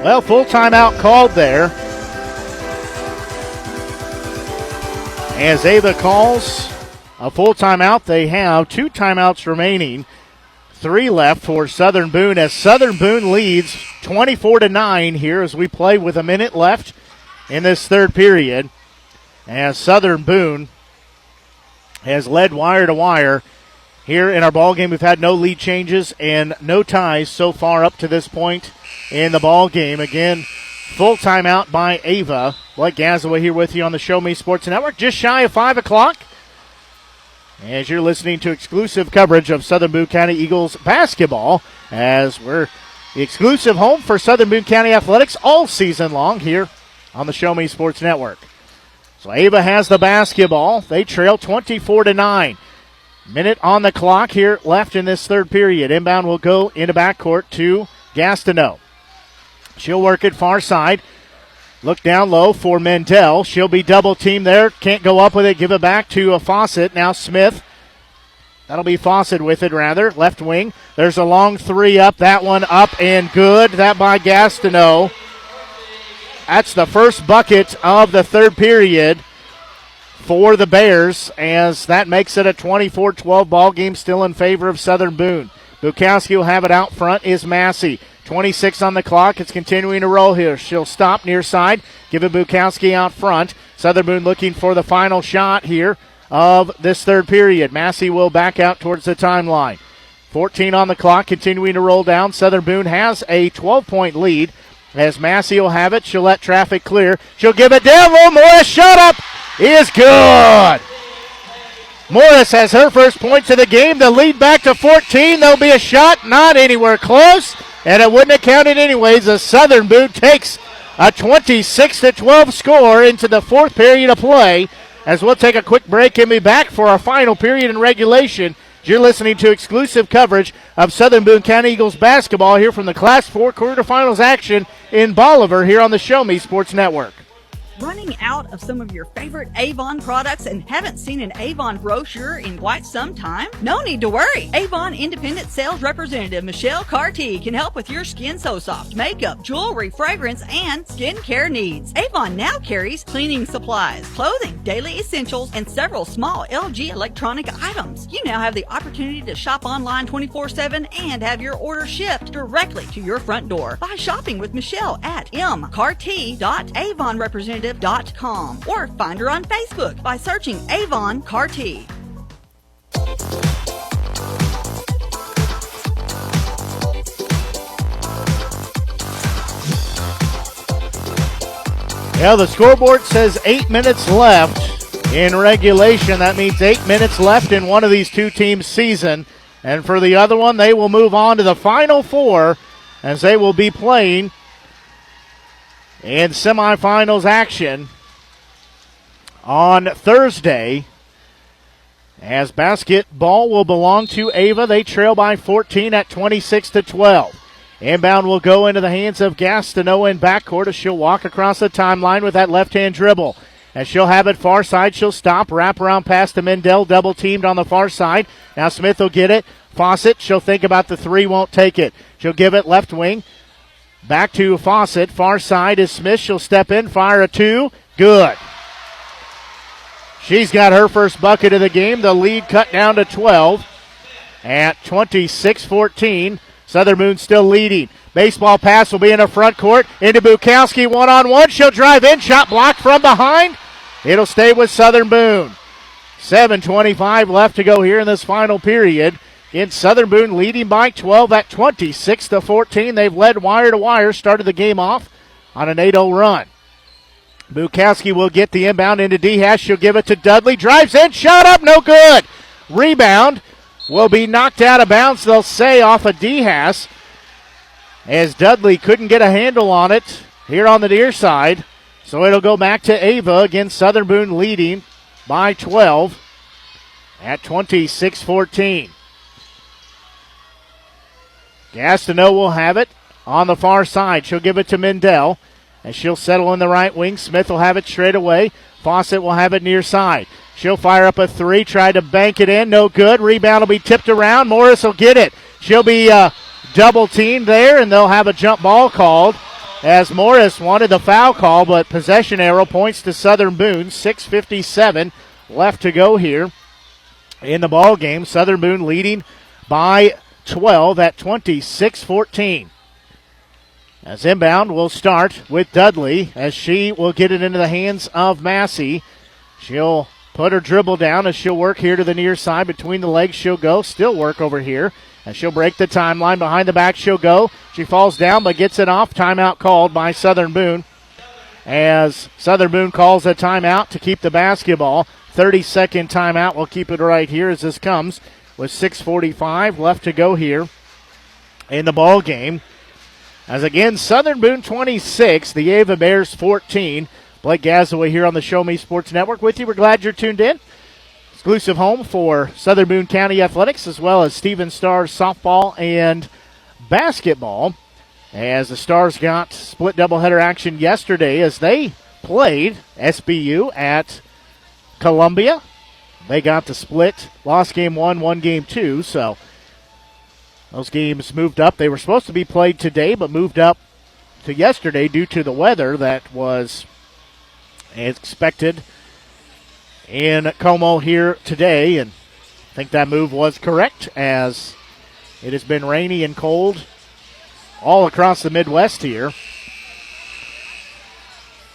Well, full timeout called there. As Ava calls a full timeout, they have 2 timeouts remaining. 3 left for Southern Boone as Southern Boone leads 24-9 here as we play with a minute left in this third period. As Southern Boone has led wire to wire here in our ball game. We've had no lead changes and no ties so far up to this point in the ball game. Again, full timeout by Ava. Blake Gazaway here with you on the Show Me Sports Network. Just shy of 5 o'clock as you're listening to exclusive coverage of Southern Boone County Eagles basketball as we're the exclusive home for Southern Boone County Athletics all season long here on the Show Me Sports Network. So Ava has the basketball. They trail 24-9. Minute on the clock here left in this third period. Inbound will go into backcourt to Gastineau. She'll work it far side. Look down low for Mendel. She'll be double teamed there. Can't go up with it. Give it back to a Fawcett. Now Smith. That'll be Fawcett with it, rather. Left wing. There's a long three up. That one up and good. That by Gastineau. That's the first bucket of the third period for the Bears, as that makes it a 24-12 ball game still in favor of Southern Boone. Bukowski will have it out front is Massey. 26 on the clock. It's continuing to roll here. She'll stop near side. Give it Bukowski out front. Southern Boone looking for the final shot here of this third period. Massey will back out towards the timeline. 14 on the clock. Continuing to roll down. Southern Boone has a 12-point lead as Massey will have it. She'll let traffic clear. She'll give it down low. Morris shot up is good. Morris has her first points of the game. The lead back to 14. There'll be a shot, not anywhere close, and it wouldn't have counted anyways. The Southern Boone takes a 26-12 score into the fourth period of play. As we'll take a quick break and be back for our final period in regulation. You're listening to exclusive coverage of Southern Boone County Eagles basketball here from the Class 4 quarterfinals action in Bolivar here on the Show Me Sports Network. Running out of some of your favorite Avon products and haven't seen an Avon brochure in quite some time? No need to worry. Avon Independent Sales Representative Michelle Carty can help with your Skin So Soft makeup, jewelry, fragrance, and skincare needs. Avon now carries cleaning supplies, clothing, daily essentials, and several small LG electronic items. You now have the opportunity to shop online 24/7 and have your order shipped directly to your front door by shopping with Michelle at mcarty.avonrepresentative.com or find her on Facebook by searching Avon Carty. Yeah, the scoreboard says 8 minutes left in regulation. That means 8 minutes left in one of these two teams' season. And for the other one, they will move on to the Final Four as they will be playing in semifinals action on Thursday, as basketball will belong to Ava. They trail by 14 at 26-12. Inbound will go into the hands of Gastineau in backcourt as she'll walk across the timeline with that left-hand dribble. As she'll have it far side, she'll stop, wrap around pass to Mendel, double-teamed on the far side. Now Smith will get it. Fawcett, she'll think about the three, won't take it. She'll give it left wing. Back to Fawcett. Far side is Smith. She'll step in, fire a two. Good. She's got her first bucket of the game. The lead cut down to 12 at 26-14. Southern Boone still leading. Baseball pass will be in the front court. Into Bukowski, one-on-one. She'll drive in. Shot blocked from behind. It'll stay with Southern Boone. 7:25 left to go here in this final period. In Southern Boone leading by 12 at 26-14. They've led wire to wire. Started the game off on an 8-0 run. Bukowski will get the inbound into D-Hash. She'll give it to Dudley. Drives in. Shot up. No good. Rebound will be knocked out of bounds, they'll say, off of D-Hash, as Dudley couldn't get a handle on it here on the near side. So it'll go back to Ava. Again, Southern Boone leading by 12 at 26-14. Gastineau will have it on the far side. She'll give it to Mendel, and she'll settle in the right wing. Smith will have it straight away. Fawcett will have it near side. She'll fire up a three, try to bank it in, no good. Rebound will be tipped around. Morris will get it. She'll be double teamed there, and they'll have a jump ball called as Morris wanted the foul call, but possession arrow points to Southern Boone. 6:57 left to go here in the ball game. Southern Boone leading by 12 at 26-14. As inbound will start with Dudley, as she will get it into the hands of Massey. She'll put her dribble down as she'll work here to the near side. Between the legs she'll go. Still work over here. And she'll break the timeline. Behind the back she'll go. She falls down but gets it off. Timeout called by Southern Boone. As Southern Boone calls a timeout to keep the basketball. 30-second timeout. We'll keep it right here as this comes with 6:45 left to go here in the ball game. As again, Southern Boone 26, the Ava Bears 14. Blake Gazaway here on the Show Me Sports Network with you. We're glad you're tuned in. Exclusive home for Southern Boone County Athletics as well as Stephen Stars softball and basketball. As the Stars got split doubleheader action yesterday as they played SBU at Columbia. They got the split, lost game 1, won game 2, so those games moved up. They were supposed to be played today but moved up to yesterday due to the weather that was expected in Como here today, and I think that move was correct as it has been rainy and cold all across the Midwest here.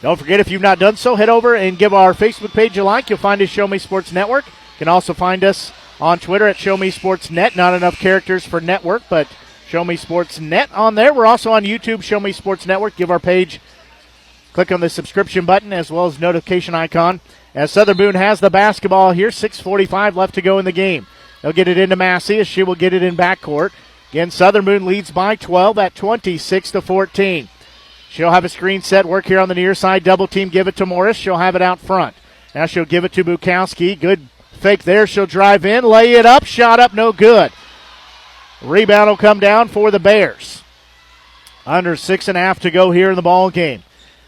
Don't forget, if you've not done so, head over and give our Facebook page a like. You'll find us Show Me Sports Network. You can also find us on Twitter at Show Me Sports Net. Not enough characters for network, but Show Me Sports Net on there. We're also on YouTube, Show Me Sports Network. Give our page, click on the subscription button as well as notification icon. As Southern Boone has the basketball here, 6:45 left to go in the game. They'll get it into Massey as she will get it in backcourt. Again, Southern Boone leads by 12 at 26-14. She'll have a screen set, work here on the near side, double team, give it to Morris. She'll have it out front. Now she'll give it to Bukowski. Good fake there. She'll drive in, lay it up, shot up, no good. Rebound will come down for the Bears. Under 6.5 to go here in the ball game.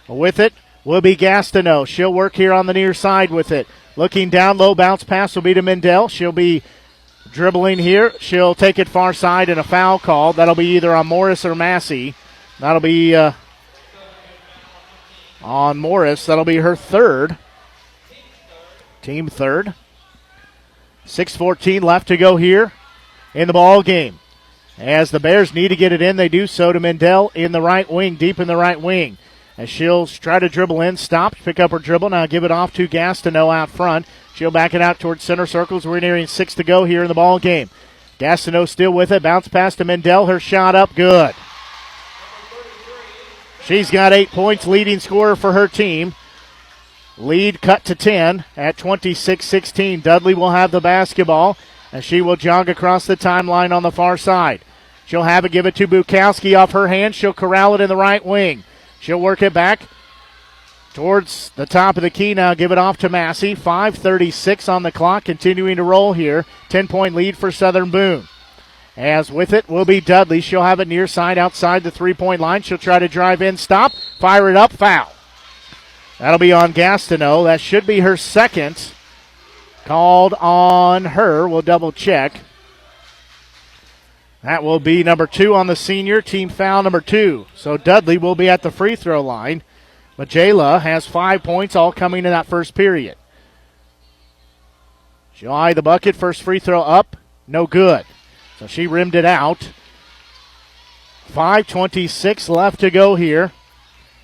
With it will be Gastineau. She'll work here on the near side with it. Looking down low, bounce pass will be to Mendel. She'll be dribbling here. She'll take it far side and a foul call. That'll be either on Morris or Massey. That'll be on Morris. That'll be her third. Team third. 6:14 left to go here in the ball game. As the Bears need to get it in, they do so to Mendel in the right wing, deep in the right wing. As she'll try to dribble in, stopped, pick up her dribble, now give it off to Gastineau out front. She'll back it out towards center circles. We're nearing 6 to go here in the ball game. Gastineau still with it, bounce pass to Mendel, her shot up, good. She's got 8 points, leading scorer for her team. Lead cut to 10 at 26-16. Dudley will have the basketball, and she will jog across the timeline on the far side. She'll have it, give it to Bukowski off her hand. She'll corral it in the right wing. She'll work it back towards the top of the key now. Give it off to Massey. 5:36 on the clock, continuing to roll here. 10-point lead for Southern Boone. As with it will be Dudley. She'll have it near side outside the three-point line. She'll try to drive in, stop, fire it up, foul. That'll be on Gastineau. That should be her second. Called on her. We'll double check. That will be number 2 on the senior. Team foul number 2. So Dudley will be at the free throw line But Jayla has 5 points, all coming in that first period. She'll eye the bucket. First free throw up, no good. So she rimmed it out. 5:26 left to go here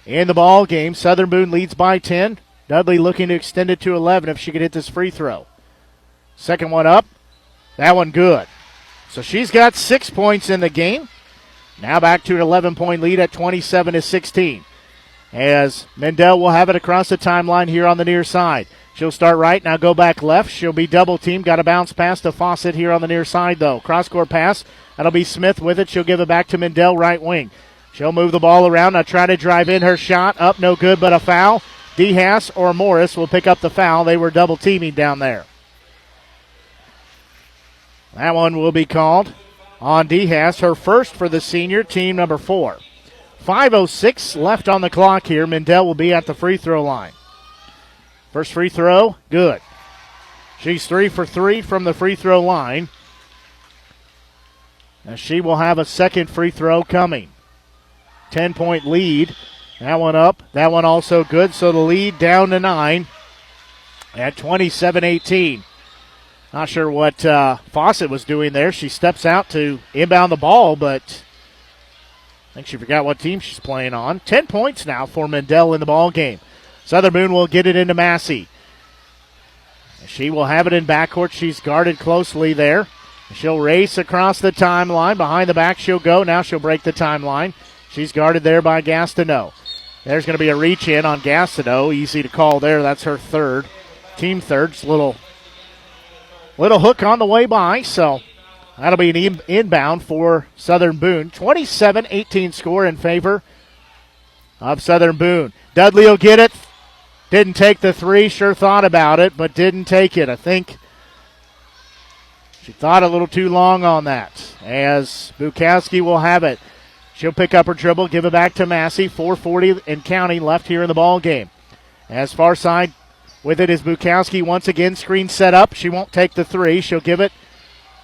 in the ball game. Southern Boone leads by 10. Dudley looking to extend it to 11 if she could hit this free throw. Second one up, that one good. So she's got 6 points in the game. Now back to an 11-point lead at 27-16. As Mendel will have it across the timeline here on the near side. She'll start right, now go back left. She'll be double-teamed. Got to bounce past to Fawcett here on the near side, though. Cross-court pass. That'll be Smith with it. She'll give it back to Mendel, right wing. She'll move the ball around. Now try to drive in. Her shot up, no good, but a foul. DeHaas or Morris will pick up the foul. They were double-teaming down there. That one will be called on DeHaas, her first for the senior, team number 4. 5:06 left on the clock here. Mendel will be at the free throw line. First free throw, good. She's 3 for 3 from the free throw line. And she will have a second free throw coming. 10-point lead. That one up. That one also good. So the lead down to 9 at 27-18. Not sure what Fawcett was doing there. She steps out to inbound the ball, but I think she forgot what team she's playing on. 10 points now for Mendel in the ball game. Southern Boone will get it into Massey. She will have it in backcourt. She's guarded closely there. She'll race across the timeline. Behind the back she'll go. Now she'll break the timeline. She's guarded there by Gastineau. There's going to be a reach in on Gastineau. Easy to call there. That's her third. Team third. Just a little hook on the way by. So that'll be an inbound for Southern Boone. 27-18 score in favor of Southern Boone. Dudley will get it. Didn't take the three. Sure thought about it, but didn't take it. I think she thought a little too long on that. As Bukowski will have it. She'll pick up her dribble, give it back to Massey. 4:40 and counting left here in the ball game. As far side with it is Bukowski once again. Screen set up. She won't take the three. She'll give it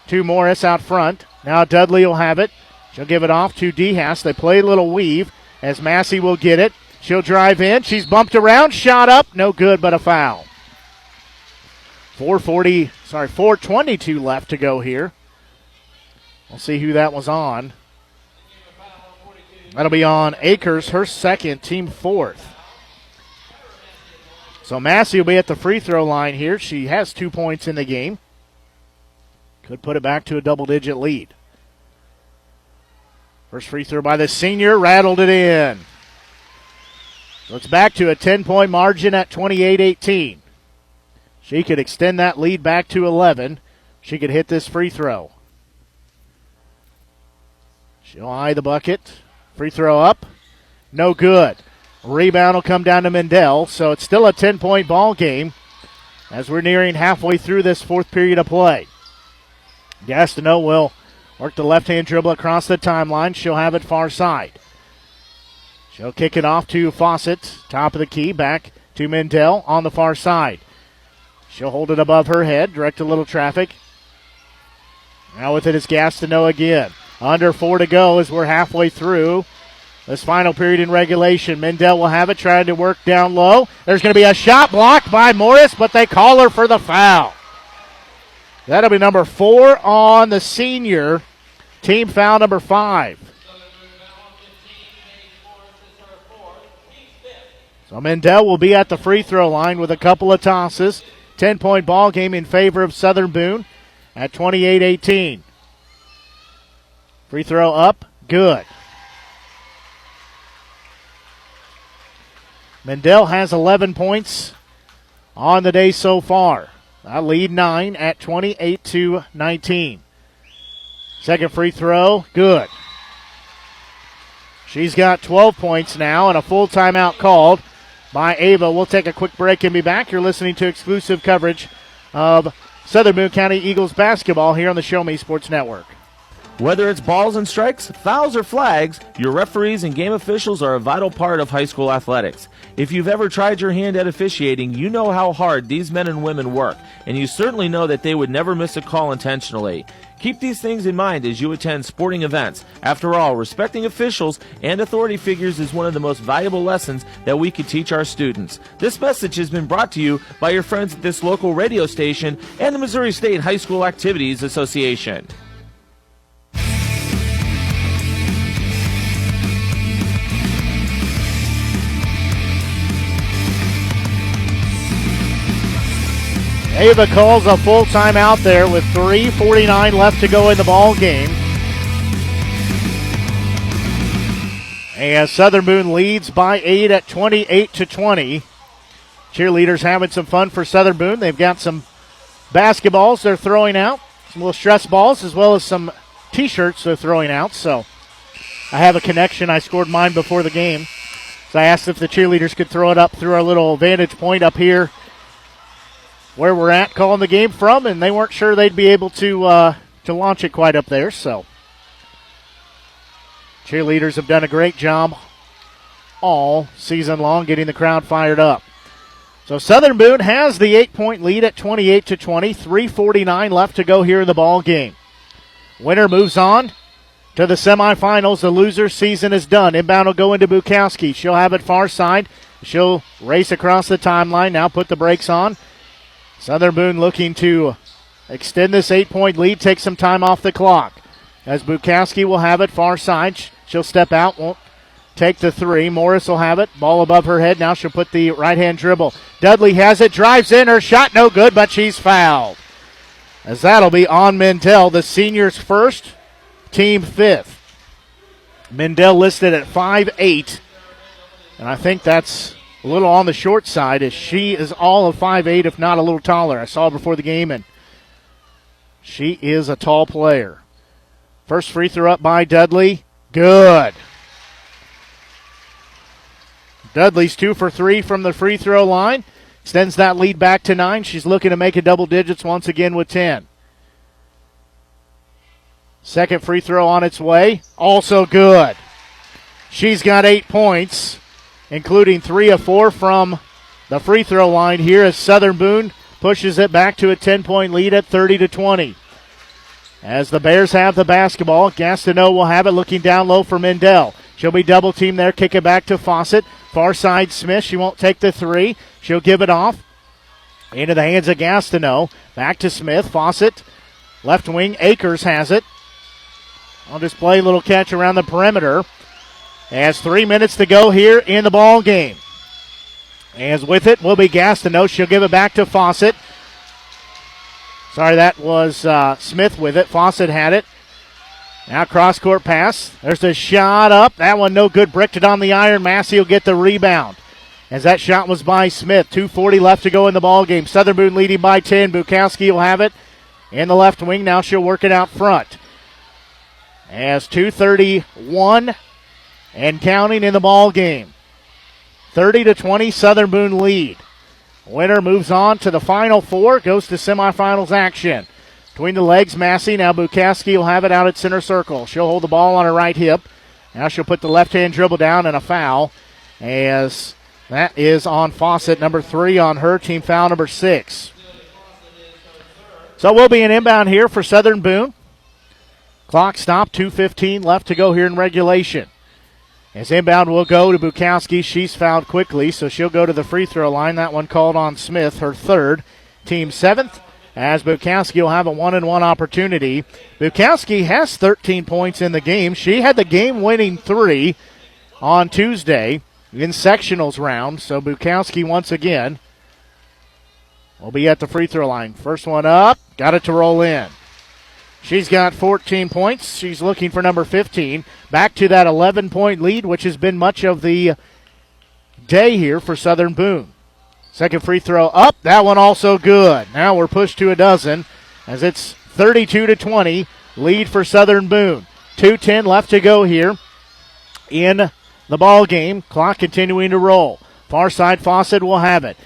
to Morris out front. Now Dudley will have it. She'll give it off to DeHaas. They play a little weave as Massey will get it. She'll drive in. She's bumped around. Shot up. No good, but a foul. 4:22 left to go here. We'll see who that was on. That'll be on Akers, her second, team fourth. So Massey will be at the free throw line here. She has 2 points in the game. Could put it back to a double-digit lead. First free throw by the senior, rattled it in. So it's back to a 10-point margin at 28-18. She could extend that lead back to 11. She could hit this free throw. She'll eye the bucket. Free throw up. No good. Rebound will come down to Mendel, so it's still a 10-point ball game as we're nearing halfway through this fourth period of play. Gastineau will work the left-hand dribble across the timeline. She'll have it far side. She'll kick it off to Fawcett, top of the key, back to Mendel on the far side. She'll hold it above her head, direct a little traffic. Now with it is Gastineau again. Under 4 to go as we're halfway through this final period in regulation. Mendel will have it, trying to work down low. There's going to be a shot blocked by Morris, but they call her for the foul. That'll be number 4 on the senior. Team foul number 5. So Mendel will be at the free throw line with a couple of tosses. 10-point ball game in favor of Southern Boone at 28-18. Free throw up, good. Mendel has 11 points on the day so far. That lead 9 at 28-19. Second free throw, good. She's got 12 points now and a full timeout called by Ava. We'll take a quick break and be back. You're listening to exclusive coverage of Southern Boone County Eagles basketball here on the Show Me Sports Network. Whether it's balls and strikes, fouls, or flags, your referees and game officials are a vital part of high school athletics. If you've ever tried your hand at officiating, you know how hard these men and women work, and you certainly know that they would never miss a call intentionally. Keep these things in mind as you attend sporting events. After all, respecting officials and authority figures is one of the most valuable lessons that we could teach our students. This message has been brought to you by your friends at this local radio station and the Missouri State High School Activities Association. Ava calls a full timeout there with 3:49 left to go in the ball game. And Southern Boone leads by 8 at 28-20. Cheerleaders having some fun for Southern Boone. They've got some basketballs they're throwing out, some little stress balls, as well as some T-shirts they're throwing out. So I have a connection. I scored mine before the game. So I asked if the cheerleaders could throw it up through our little vantage point up here where we're at calling the game from, and they weren't sure they'd be able to launch it quite up there. So cheerleaders have done a great job all season long getting the crowd fired up. So Southern Boone has the 8-point lead at 28-20, 3:49 left to go here in the ball game. Winner moves on to the semifinals. The loser season is done. Inbound will go into Bukowski. She'll have it far side. She'll race across the timeline, now put the brakes on. Southern Boone looking to extend this 8-point lead, take some time off the clock. As Bukowski will have it far side. She'll step out, won't take the three. Morris will have it, ball above her head. Now she'll put the right-hand dribble. Dudley has it, drives in, her shot no good, but she's fouled. As that'll be on Mendel, the seniors first, team fifth. Mendel listed at 5'8", and I think that's a little on the short side, as she is all of 5'8", if not a little taller. I saw her before the game, and she is a tall player. First free throw up by Dudley. Good. Dudley's 2 for 3 from the free throw line. Extends that lead back to 9. She's looking to make it double digits once again with 10. Second free throw on its way. Also good. She's got 8 points, including 3 of 4 from the free throw line here as Southern Boone pushes it back to a 10-point lead at 30-20. As the Bears have the basketball, Gastineau will have it looking down low for Mendel. She'll be double-teamed there, kick it back to Fawcett. Far side Smith, she won't take the three. She'll give it off into the hands of Gastineau. Back to Smith, Fawcett. Left wing, Akers has it. On display, little catch around the perimeter. As 3 minutes to go here in the ball game. As with it will be Gastineau. She'll give it back to Fawcett. Sorry, that was Smith with it. Fawcett had it. Now cross-court pass. There's a shot up. That one no good. Bricked it on the iron. Massey will get the rebound. As that shot was by Smith. 2:40 left to go in the ball game. Southern Boone leading by 10. Bukowski will have it in the left wing. Now she'll work it out front. As 2:31 and counting in the ball game. 30-20, Southern Boone lead. Winner moves on to the Final Four, goes to semifinals action. Between the legs, Massey. Now Bukowski will have it out at center circle. She'll hold the ball on her right hip. Now she'll put the left-hand dribble down and a foul, as that is on Fawcett, number 3 on her, team foul number 6. So we'll be an inbound here for Southern Boone. Clock stopped, 2:15 left to go here in regulation. As inbound will go to Bukowski. She's fouled quickly, so she'll go to the free throw line. That one called on Smith, her 3rd, team 7th, as Bukowski will have a 1-and-1 opportunity. Bukowski has 13 points in the game. She had the game-winning 3 on Tuesday in sectionals round, so Bukowski once again will be at the free throw line. First one up, got it to roll in. She's got 14 points. She's looking for number 15. Back to that 11-point lead, which has been much of the day here for Southern Boone. Second free throw up. That one also good. Now we're pushed to a dozen as it's 32-20. Lead for Southern Boone. 2:10 left to go here in the ball game. Clock continuing to roll. Far side Fawcett will have it.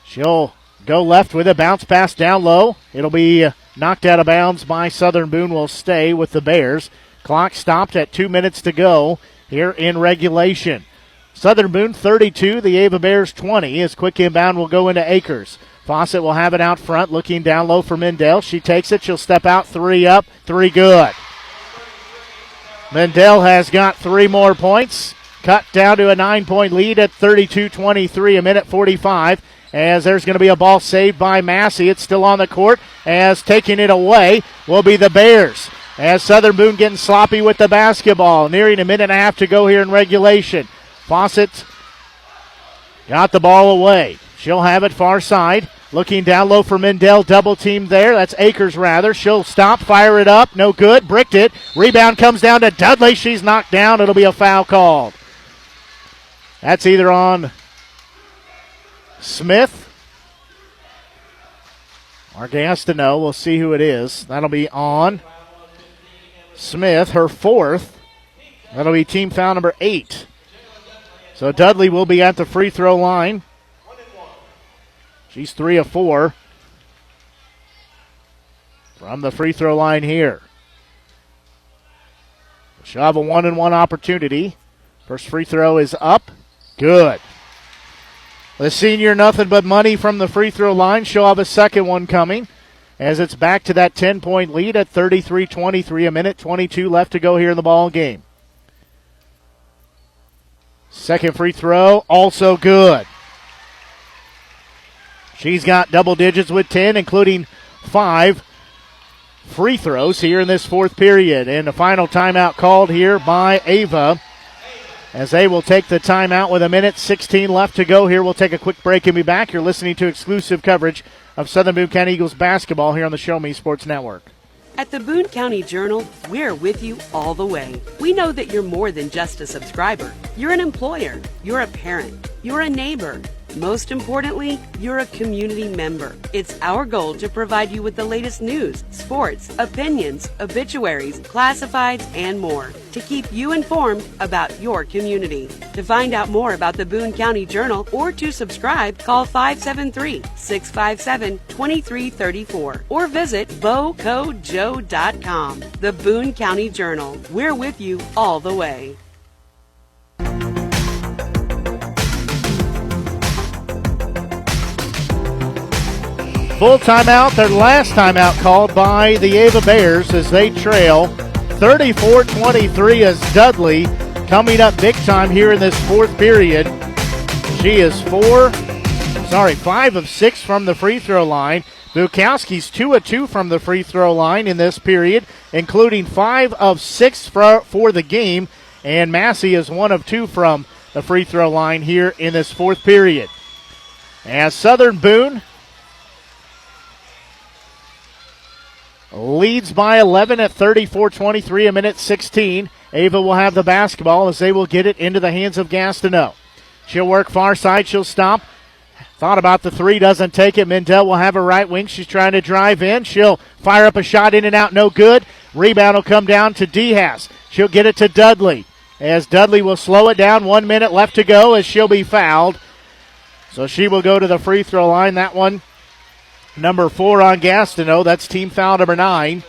She'll go left with a bounce pass down low. It'll be knocked out of bounds by Southern Boone, will stay with the Bears. Clock stopped at 2 minutes to go here in regulation. Southern Boone 32, the Ava Bears 20. As quick inbound will go into Akers. Fawcett will have it out front, looking down low for Mendel. She takes it. She'll step out, 3 up, 3 good. Mendel has got 3 more points. Cut down to a 9-point lead at 32-23, a minute 45. As there's going to be a ball saved by Massey. It's still on the court, as taking it away will be the Bears. As Southern Boone getting sloppy with the basketball. Nearing a minute and a half to go here in regulation. Fawcett got the ball away. She'll have it far side. Looking down low for Mendel. Double team there. That's Akers rather. She'll stop, fire it up. No good. Bricked it. Rebound comes down to Dudley. She's knocked down. It'll be a foul called. That's either on Smith or Gastineau. We'll see who it is. That'll be on Smith, her 4th. That'll be team foul number 8. So Dudley will be at the free throw line. She's 3 of 4 from the free throw line here. She'll have a 1-and-1 opportunity. First free throw is up. Good. The senior, nothing but money from the free throw line. She'll have a second one coming as it's back to that 10-point lead at 33-23, a minute 22 left to go here in the ball game. Second free throw, also good. She's got double digits with 10, including 5 free throws here in this 4th period. And the final timeout called here by Ava, as they will take the timeout with a minute 16 left to go here. We'll take a quick break and be back. You're listening to exclusive coverage of Southern Boone County Eagles basketball here on the Show Me Sports Network. At the Boone County Journal, we're with you all the way. We know that you're more than just a subscriber. You're an employer, you're a parent, you're a neighbor. Most importantly, you're a community member. It's our goal to provide you with the latest news, sports, opinions, obituaries, classifieds, and more to keep you informed about your community. To find out more about the Boone County Journal or to subscribe, call 573-657-2334 or visit bocojoe.com. The Boone County Journal. We're with you all the way. Full timeout, their last timeout called by the Ava Bears as they trail 34-23 as Dudley coming up big time here in this 4th period. She is 5 of 6 from the free throw line. Bukowski's 2 of 2 from the free throw line in this period, including 5 of 6 for the game. And Massey is 1 of 2 from the free throw line here in this 4th period. As Southern Boone leads by 11 at 34-23, a minute 16. Ava will have the basketball as they will get it into the hands of Gastineau. She'll work far side. She'll stop. Thought about the 3, doesn't take it. Mendel will have a right wing. She's trying to drive in. She'll fire up a shot in and out, no good. Rebound will come down to Dehas. She'll get it to Dudley as Dudley will slow it down. 1 minute left to go as she'll be fouled. So she will go to the free throw line. That one, number 4 on Gastineau. That's team foul number 9.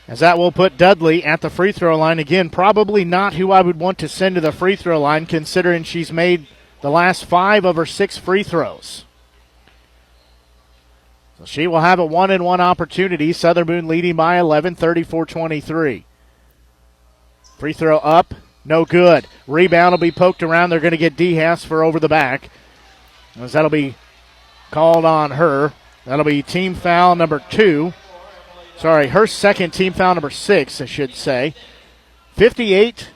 As that will put Dudley at the free throw line. Again, probably not who I would want to send to the free throw line, considering she's made the last 5 of her 6 free throws. So she will have a 1-and-1 opportunity. Southern Boone leading by 11, 34-23. Free throw up, no good. Rebound will be poked around. They're going to get Dehas for over the back, as that'll be called on her. That'll be team foul number 2. Sorry, her second team foul number 6, I should say. 58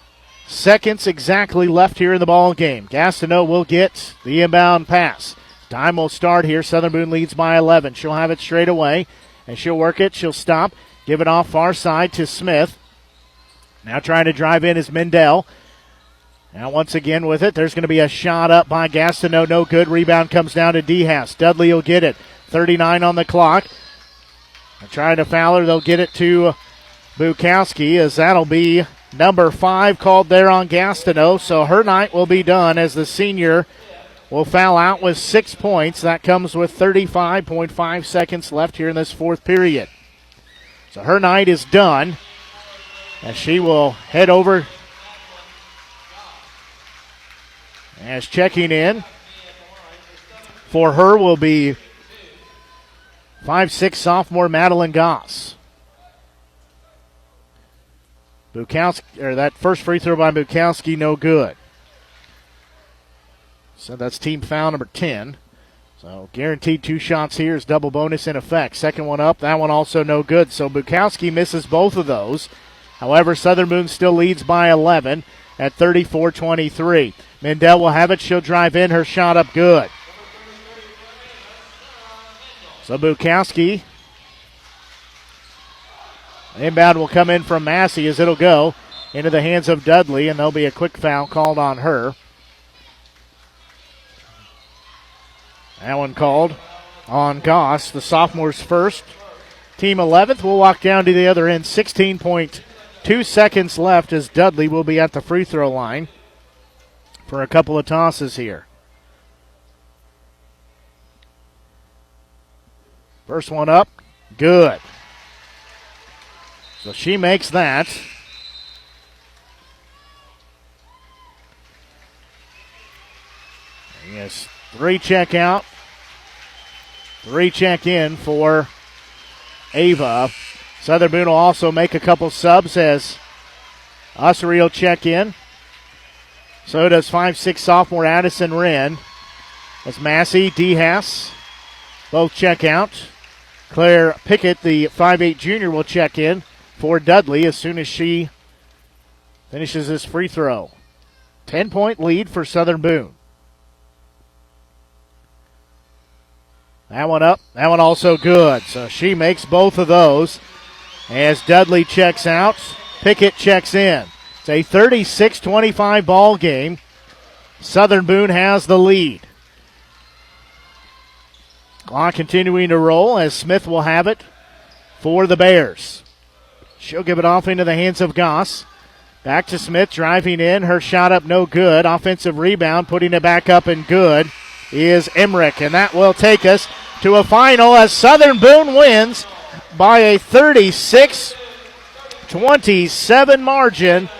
seconds exactly left here in the ball game. Gastineau will get the inbound pass. Time will start here. Southern Boone leads by 11. She'll have it straight away, and she'll work it. She'll stop, give it off far side to Smith. Now trying to drive in is Mendel. Now once again with it, there's going to be a shot up by Gastineau. No good. Rebound comes down to Dehas. Dudley will get it. 39 on the clock. They're trying to foul her. They'll get it to Bukowski, as that'll be number 5 called there on Gastineau. So her night will be done as the senior will foul out with 6 points. That comes with 35.5 seconds left here in this fourth period. So her night is done as she will head over as checking in for her will be 5'6" sophomore Madeline Goss. That first free throw by Bukowski, no good. So that's team foul number 10. So guaranteed 2 shots here is double bonus in effect. Second one up, that one also no good. So Bukowski misses both of those. However, Southern Boone still leads by 11 at 34-23. Mendel will have it. She'll drive in. Her shot up good. So Bukowski. Inbound will come in from Massey as it'll go into the hands of Dudley, and there'll be a quick foul called on her. That one called on Goss, the sophomore's first. Team 11th will walk down to the other end. 16.2 seconds left as Dudley will be at the free throw line for a couple of tosses here. First one up, good. So she makes that. Yes, 3 check out. 3 check in for Ava. Southern Boone will also make a couple subs as Ussery will check in. So does 5'6" sophomore Addison Wren. As Massey, DeHaas both check out. Claire Pickett, the 5'8" junior, will check in for Dudley as soon as she finishes this free throw. 10-point lead for Southern Boone. That one up. That one also good. So she makes both of those as Dudley checks out. Pickett checks in. It's a 36-25 ball game. Southern Boone has the lead. Clock continuing to roll as Smith will have it for the Bears. She'll give it off into the hands of Goss. Back to Smith, driving in. Her shot up, no good. Offensive rebound, putting it back up and good is Emmerich. And that will take us to a final as Southern Boone wins by a 36-27 margin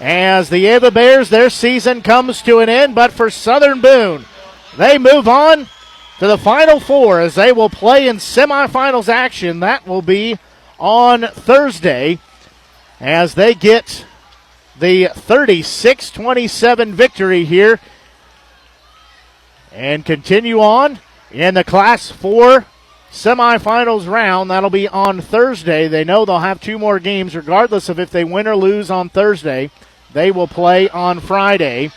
as the Ava Bears, their season comes to an end. But for Southern Boone, they move on to the Final Four as they will play in semifinals action. That will be on Thursday as they get the 36-27 victory here and continue on in the Class 4 semifinals round. That'll be on Thursday. They know they'll have 2 more games regardless of if they win or lose on Thursday. They will play on Friday.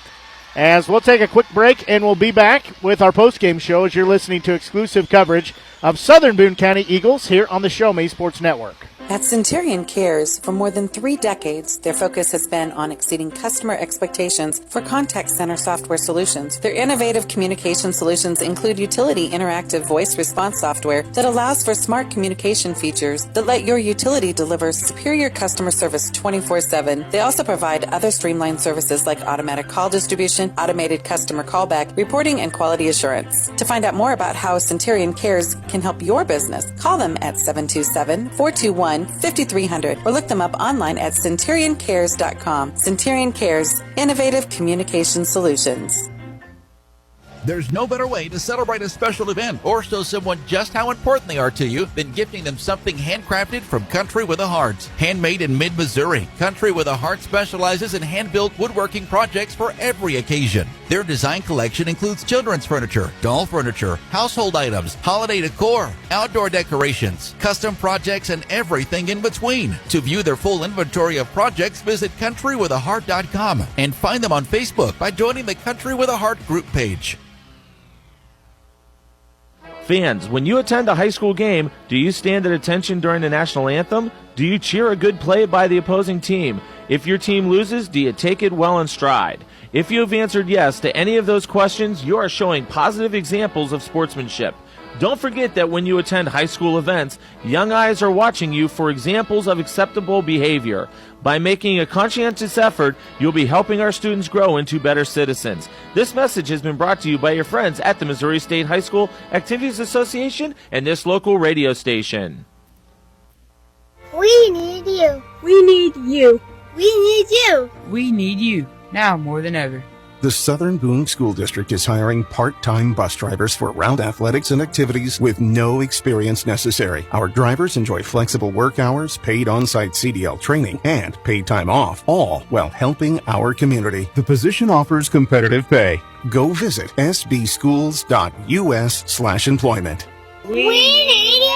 As we'll take a quick break and we'll be back with our postgame show as you're listening to exclusive coverage of Southern Boone County Eagles here on the Show Me Sports Network. At Centurion Cares, for more than 3 decades, their focus has been on exceeding customer expectations for contact center software solutions. Their innovative communication solutions include utility interactive voice response software that allows for smart communication features that let your utility deliver superior customer service 24/7. They also provide other streamlined services like automatic call distribution, automated customer callback, reporting, and quality assurance. To find out more about how Centurion Cares can help your business, call them at 727-421-5300 or look them up online at centurioncares.com. Centurion Cares, innovative communication solutions. There's no better way to celebrate a special event or show someone just how important they are to you than gifting them something handcrafted from Country with a Heart. Handmade in mid-Missouri, Country with a Heart specializes in hand-built woodworking projects for every occasion. Their design collection includes children's furniture, doll furniture, household items, holiday decor, outdoor decorations, custom projects, and everything in between. To view their full inventory of projects, visit countrywithaheart.com and find them on Facebook by joining the Country with a Heart group page. Fans, when you attend a high school game, do you stand at attention during the national anthem? Do you cheer a good play by the opposing team? If your team loses, do you take it well in stride? If you have answered yes to any of those questions, you are showing positive examples of sportsmanship. Don't forget that when you attend high school events, young eyes are watching you for examples of acceptable behavior. By making a conscientious effort, you'll be helping our students grow into better citizens. This message has been brought to you by your friends at the Missouri State High School Activities Association and this local radio station. We need you. We need you. We need you. We need you. Now more than ever. The Southern Boone School District is hiring part-time bus drivers for route athletics and activities with no experience necessary. Our drivers enjoy flexible work hours, paid on-site CDL training, and paid time off, all while helping our community. The position offers competitive pay. Go visit sbschools.us/employment. We need you.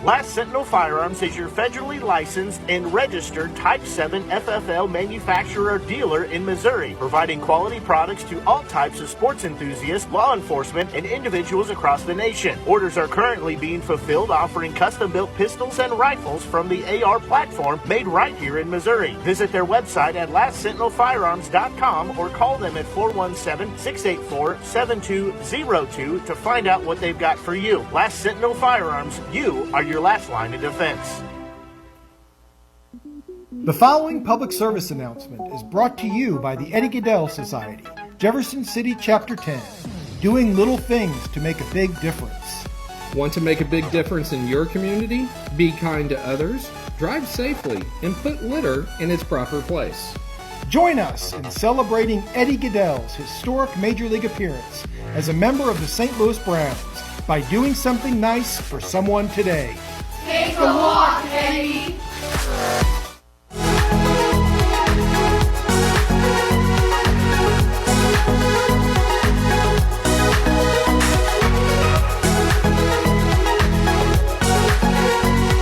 Last Sentinel Firearms is your federally licensed and registered Type 7 FFL manufacturer dealer in Missouri, providing quality products to all types of sports enthusiasts, law enforcement, and individuals across the nation. Orders are currently being fulfilled, offering custom-built pistols and rifles from the AR platform made right here in Missouri. Visit their website at lastsentinelfirearms.com or call them at 417-684-7202 to find out what they've got for you. Last Sentinel Firearms, you are your last line of defense. The following public service announcement is brought to you by the Eddie Gaedel Society, Jefferson City Chapter 10, doing little things to make a big difference. Want to make a big difference in your community? Be kind to others, drive safely, and put litter in its proper place. Join us in celebrating Eddie Gaedel's historic Major League appearance as a member of the St. Louis Browns by doing something nice for someone today. Take a walk, Eddie.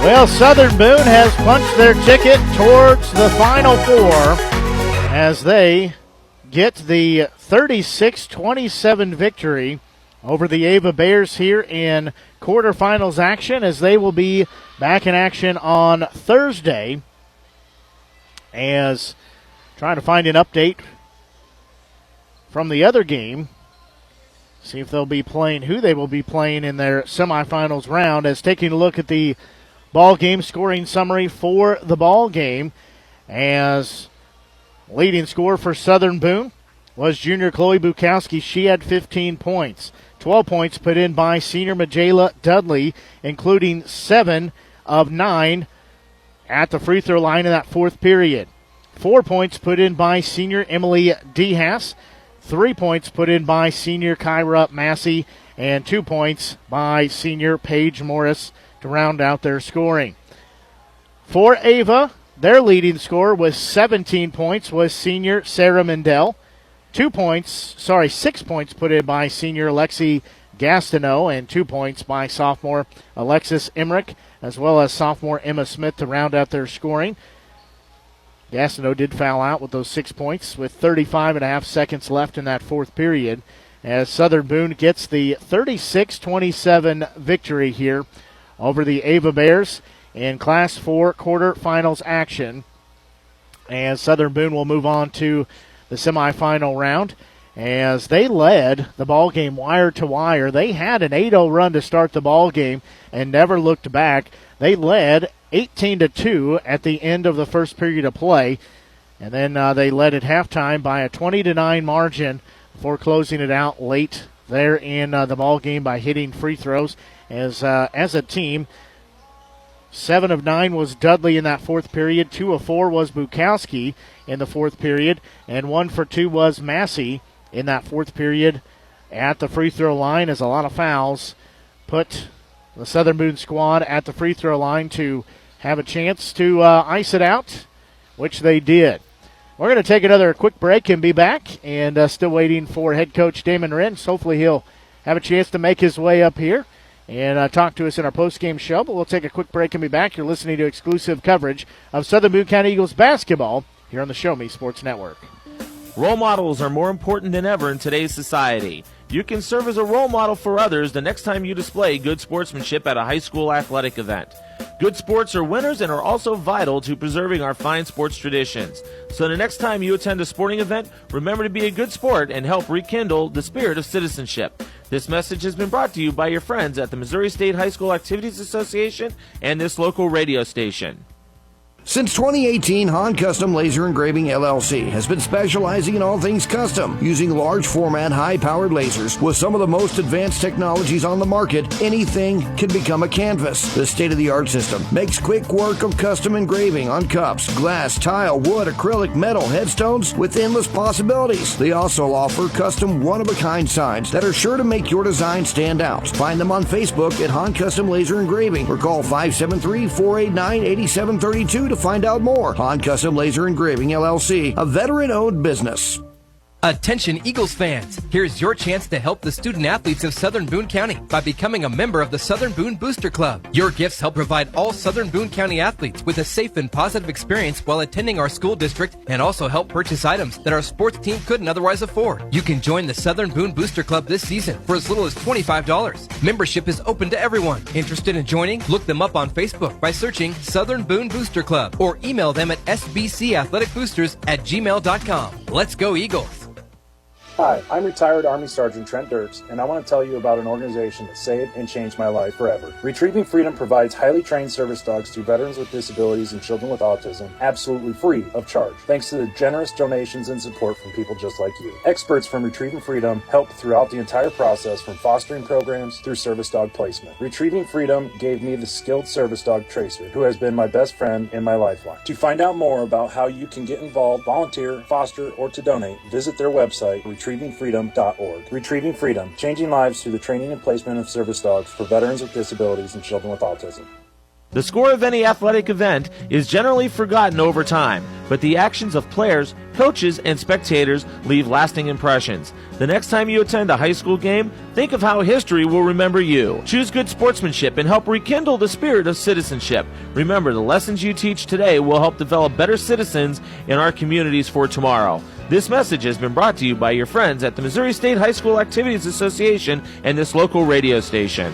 Well, Southern Boone has punched their ticket towards the Final Four as they get the 36-27 victory over the Ava Bears here in quarterfinals action, as they will be back in action on Thursday. As trying to find an update from the other game, see if they'll be playing, who they will be playing in their semifinals round, as taking a look at the ball game scoring summary for the ball game, as leading scorer for Southern Boone was junior Chloe Bukowski. She had 15 points. 12 points put in by senior Majayla Dudley, including 7 of 9 at the free throw line in that fourth period. 4 points put in by senior Emily DeHaas. 3 points put in by senior Kyra Massey. And 2 points by senior Paige Morris to round out their scoring. For Ava, their leading scorer with 17 points was senior Sarah Mendel. 6 points put in by senior Lexi Gastineau, and 2 points by sophomore Alexis Emmerich, as well as sophomore Emma Smith to round out their scoring. Gastineau did foul out with those 6 points with 35.5 seconds left in that fourth period, as Southern Boone gets the 36-27 victory here over the Ava Bears in Class 4 quarterfinals action. And Southern Boone will move on to the semifinal round as they led the ball game wire to wire. They had an 8-0 run to start the ball game and never looked back. They led 18-2 at the end of the first period of play, and then they led at halftime by a 20-9 margin before closing it out late there in the ball game by hitting free throws. As a team, 7 of 9 was Dudley in that fourth period. 2 of 4 was Bukowski in the fourth period. And 1 for 2 was Massey in that fourth period at the free throw line, as a lot of fouls put the Southern Boone squad at the free throw line to have a chance to ice it out, which they did. We're going to take another quick break and be back, and still waiting for head coach Damon Renz. Hopefully he'll have a chance to make his way up here and talk to us in our post-game show. But we'll take a quick break and be back. You're listening to exclusive coverage of Southern Boone County Eagles basketball here on the Show Me Sports Network. Role models are more important than ever in today's society. You can serve as a role model for others the next time you display good sportsmanship at a high school athletic event. Good sports are winners and are also vital to preserving our fine sports traditions. So the next time you attend a sporting event, remember to be a good sport and help rekindle the spirit of citizenship. This message has been brought to you by your friends at the Missouri State High School Activities Association and this local radio station. Since 2018, Han Custom Laser Engraving LLC has been specializing in all things custom, using large format, high-powered lasers with some of the most advanced technologies on the market. Anything can become a canvas. This state-of-the-art system makes quick work of custom engraving on cups, glass, tile, wood, acrylic, metal, headstones with endless possibilities. They also offer custom one-of-a-kind signs that are sure to make your design stand out. Find them on Facebook at Han Custom Laser Engraving or call 573-489-8732 to find out more. Han Custom Laser Engraving LLC, a veteran-owned business. Attention Eagles fans, here's your chance to help the student athletes of Southern Boone County by becoming a member of the Southern Boone Booster Club. Your gifts help provide all Southern Boone County athletes with a safe and positive experience while attending our school district and also help purchase items that our sports team couldn't otherwise afford. You can join the Southern Boone Booster Club this season for as little as $25. Membership is open to everyone. Interested in joining? Look them up on Facebook by searching Southern Boone Booster Club or email them at sbcathleticboosters@gmail.com. Let's go Eagles! Hi, I'm retired Army Sergeant Trent Dirks, and I want to tell you about an organization that saved and changed my life forever. Retrieving Freedom provides highly trained service dogs to veterans with disabilities and children with autism, absolutely free of charge, thanks to the generous donations and support from people just like you. Experts from Retrieving Freedom help throughout the entire process, from fostering programs through service dog placement. Retrieving Freedom gave me the skilled service dog Tracer, who has been my best friend and my lifeline. To find out more about how you can get involved, volunteer, foster, or to donate, visit their website, retrievingfreedom.org. Retrieving Freedom, changing lives through the training and placement of service dogs for veterans with disabilities and children with autism. The score of any athletic event is generally forgotten over time, but the actions of players, coaches, and spectators leave lasting impressions. The next time you attend a high school game, think of how history will remember you. Choose good sportsmanship and help rekindle the spirit of citizenship. Remember, the lessons you teach today will help develop better citizens in our communities for tomorrow. This message has been brought to you by your friends at the Missouri State High School Activities Association and this local radio station.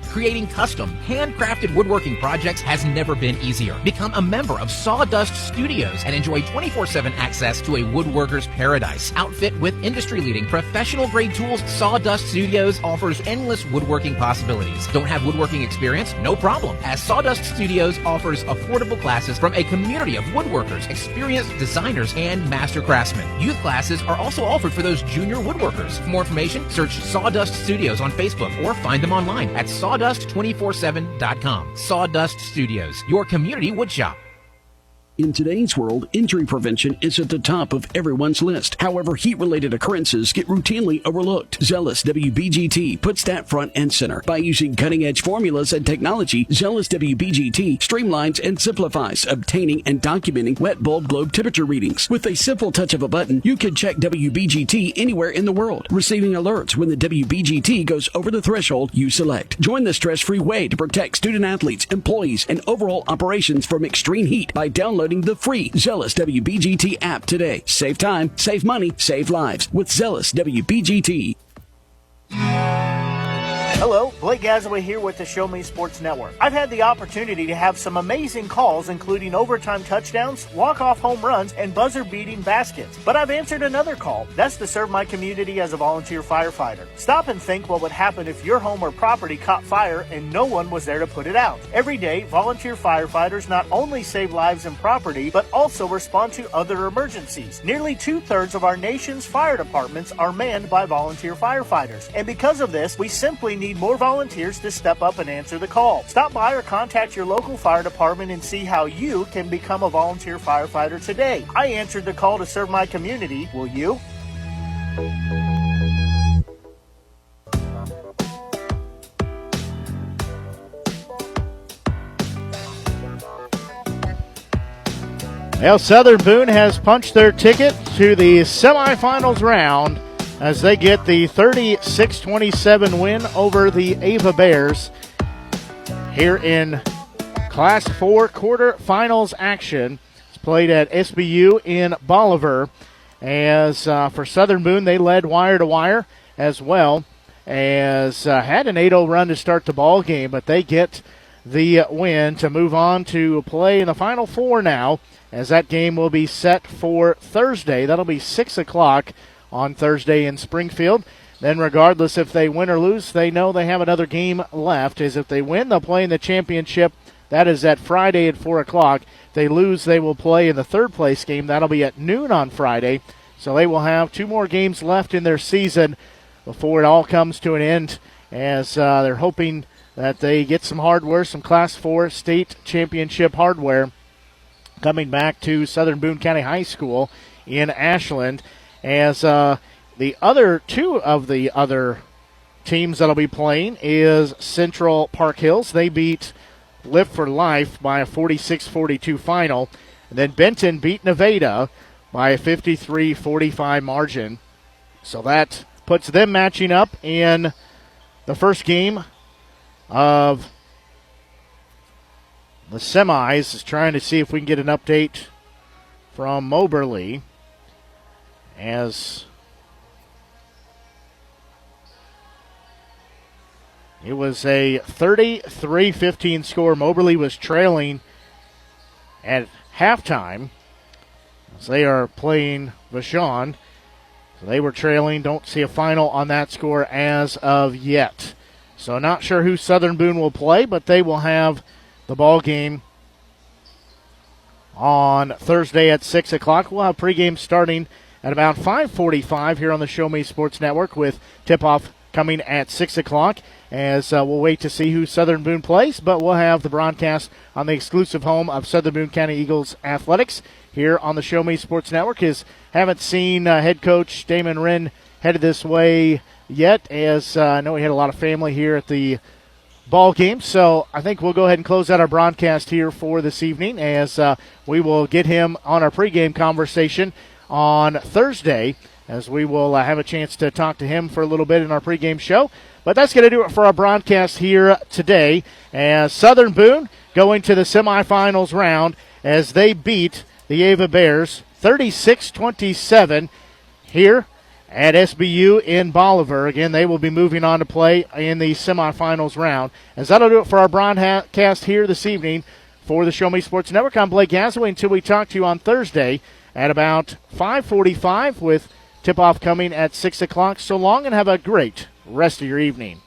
Creating custom, handcrafted woodworking projects has never been easier. Become a member of Sawdust Studios and enjoy 24/7 access to a woodworker's paradise. Outfit with industry-leading professional-grade tools, Sawdust Studios offers endless woodworking possibilities. Don't have woodworking experience? No problem, as Sawdust Studios offers affordable classes from a community of woodworkers, experienced designers, and master craftsmen. Youth classes are also offered for those junior woodworkers. For more information, search Sawdust Studios on Facebook or find them online at sawdust247.com. Sawdust Studios, your community woodshop. In today's world, injury prevention is at the top of everyone's list. However, heat-related occurrences get routinely overlooked. Zealous WBGT puts that front and center. By using cutting-edge formulas and technology, Zealous WBGT streamlines and simplifies obtaining and documenting wet bulb globe temperature readings. With a simple touch of a button, you can check WBGT anywhere in the world, receiving alerts when the WBGT goes over the threshold you select. Join the stress-free way to protect student-athletes, employees, and overall operations from extreme heat by downloading the free Zealous WBGT app today. Save time, save money, save lives with Zealous WBGT. Hello, Blake Gazaway here with the Show Me Sports Network. I've had the opportunity to have some amazing calls, including overtime touchdowns, walk-off home runs, and buzzer-beating baskets. But I've answered another call. That's to serve my community as a volunteer firefighter. Stop and think what would happen if your home or property caught fire and no one was there to put it out. Every day, volunteer firefighters not only save lives and property, but also respond to other emergencies. Nearly 2/3 of our nation's fire departments are manned by volunteer firefighters. And because of this, we simply need more volunteers to step up and answer the call. Stop by or contact your local fire department and see how you can become a volunteer firefighter today. I answered the call to serve my community. Will you? Well, Southern Boone has punched their ticket to the semifinals round as they get the 36-27 win over the Ava Bears here in Class 4 quarterfinals action. It's played at SBU in Bolivar. As for Southern Boone, they led wire to wire. as well, as had an 8-0 run to start the ball game, but they get the win to move on to play in the Final Four now, as that game will be set for Thursday. That'll be 6 o'clock on Thursday in Springfield. Then regardless if they win or lose, they know they have another game left, as if they win, they'll play in the championship. That is at Friday at 4 o'clock. If they lose, they will play in the third-place game. That'll be at noon on Friday. So they will have 2 more games left in their season before it all comes to an end, as they're hoping that they get some hardware, some Class 4 state championship hardware coming back to Southern Boone County High School in Ashland, as the other 2 of the other teams that'll be playing is Central Park Hills. They beat Lift for Life by a 46-42 final. And then Benton beat Nevada by a 53-45 margin. So that puts them matching up in the first game of the semis. Is trying to see if we can get an update from Moberly, as it was a 33-15 score. Moberly was trailing at halftime, as they are playing Vashon. So they were trailing. Don't see a final on that score as of yet. So not sure who Southern Boone will play, but they will have the ball game on Thursday at 6 o'clock. We'll have pregame starting at about 5:45 here on the Show Me Sports Network, with tip-off coming at 6 o'clock, as we'll wait to see who Southern Boone plays, but we'll have the broadcast on the exclusive home of Southern Boone County Eagles athletics here on the Show Me Sports Network. Haven't seen head coach Damon Wren headed this way yet, as I know he had a lot of family here at the ball game. So I think we'll go ahead and close out our broadcast here for this evening, as we will get him on our pregame conversation on Thursday, as we will have a chance to talk to him for a little bit in our pregame show. But that's going to do it for our broadcast here today, as Southern Boone going to the semifinals round as they beat the Ava Bears 36-27 here at SBU in Bolivar. Again, they will be moving on to play in the semifinals round. As that'll do it for our broadcast here this evening for the Show Me Sports Network. I'm Blake Gasaway until we talk to you on Thursday at about 5:45, with tip-off coming at 6 o'clock. So long, and have a great rest of your evening.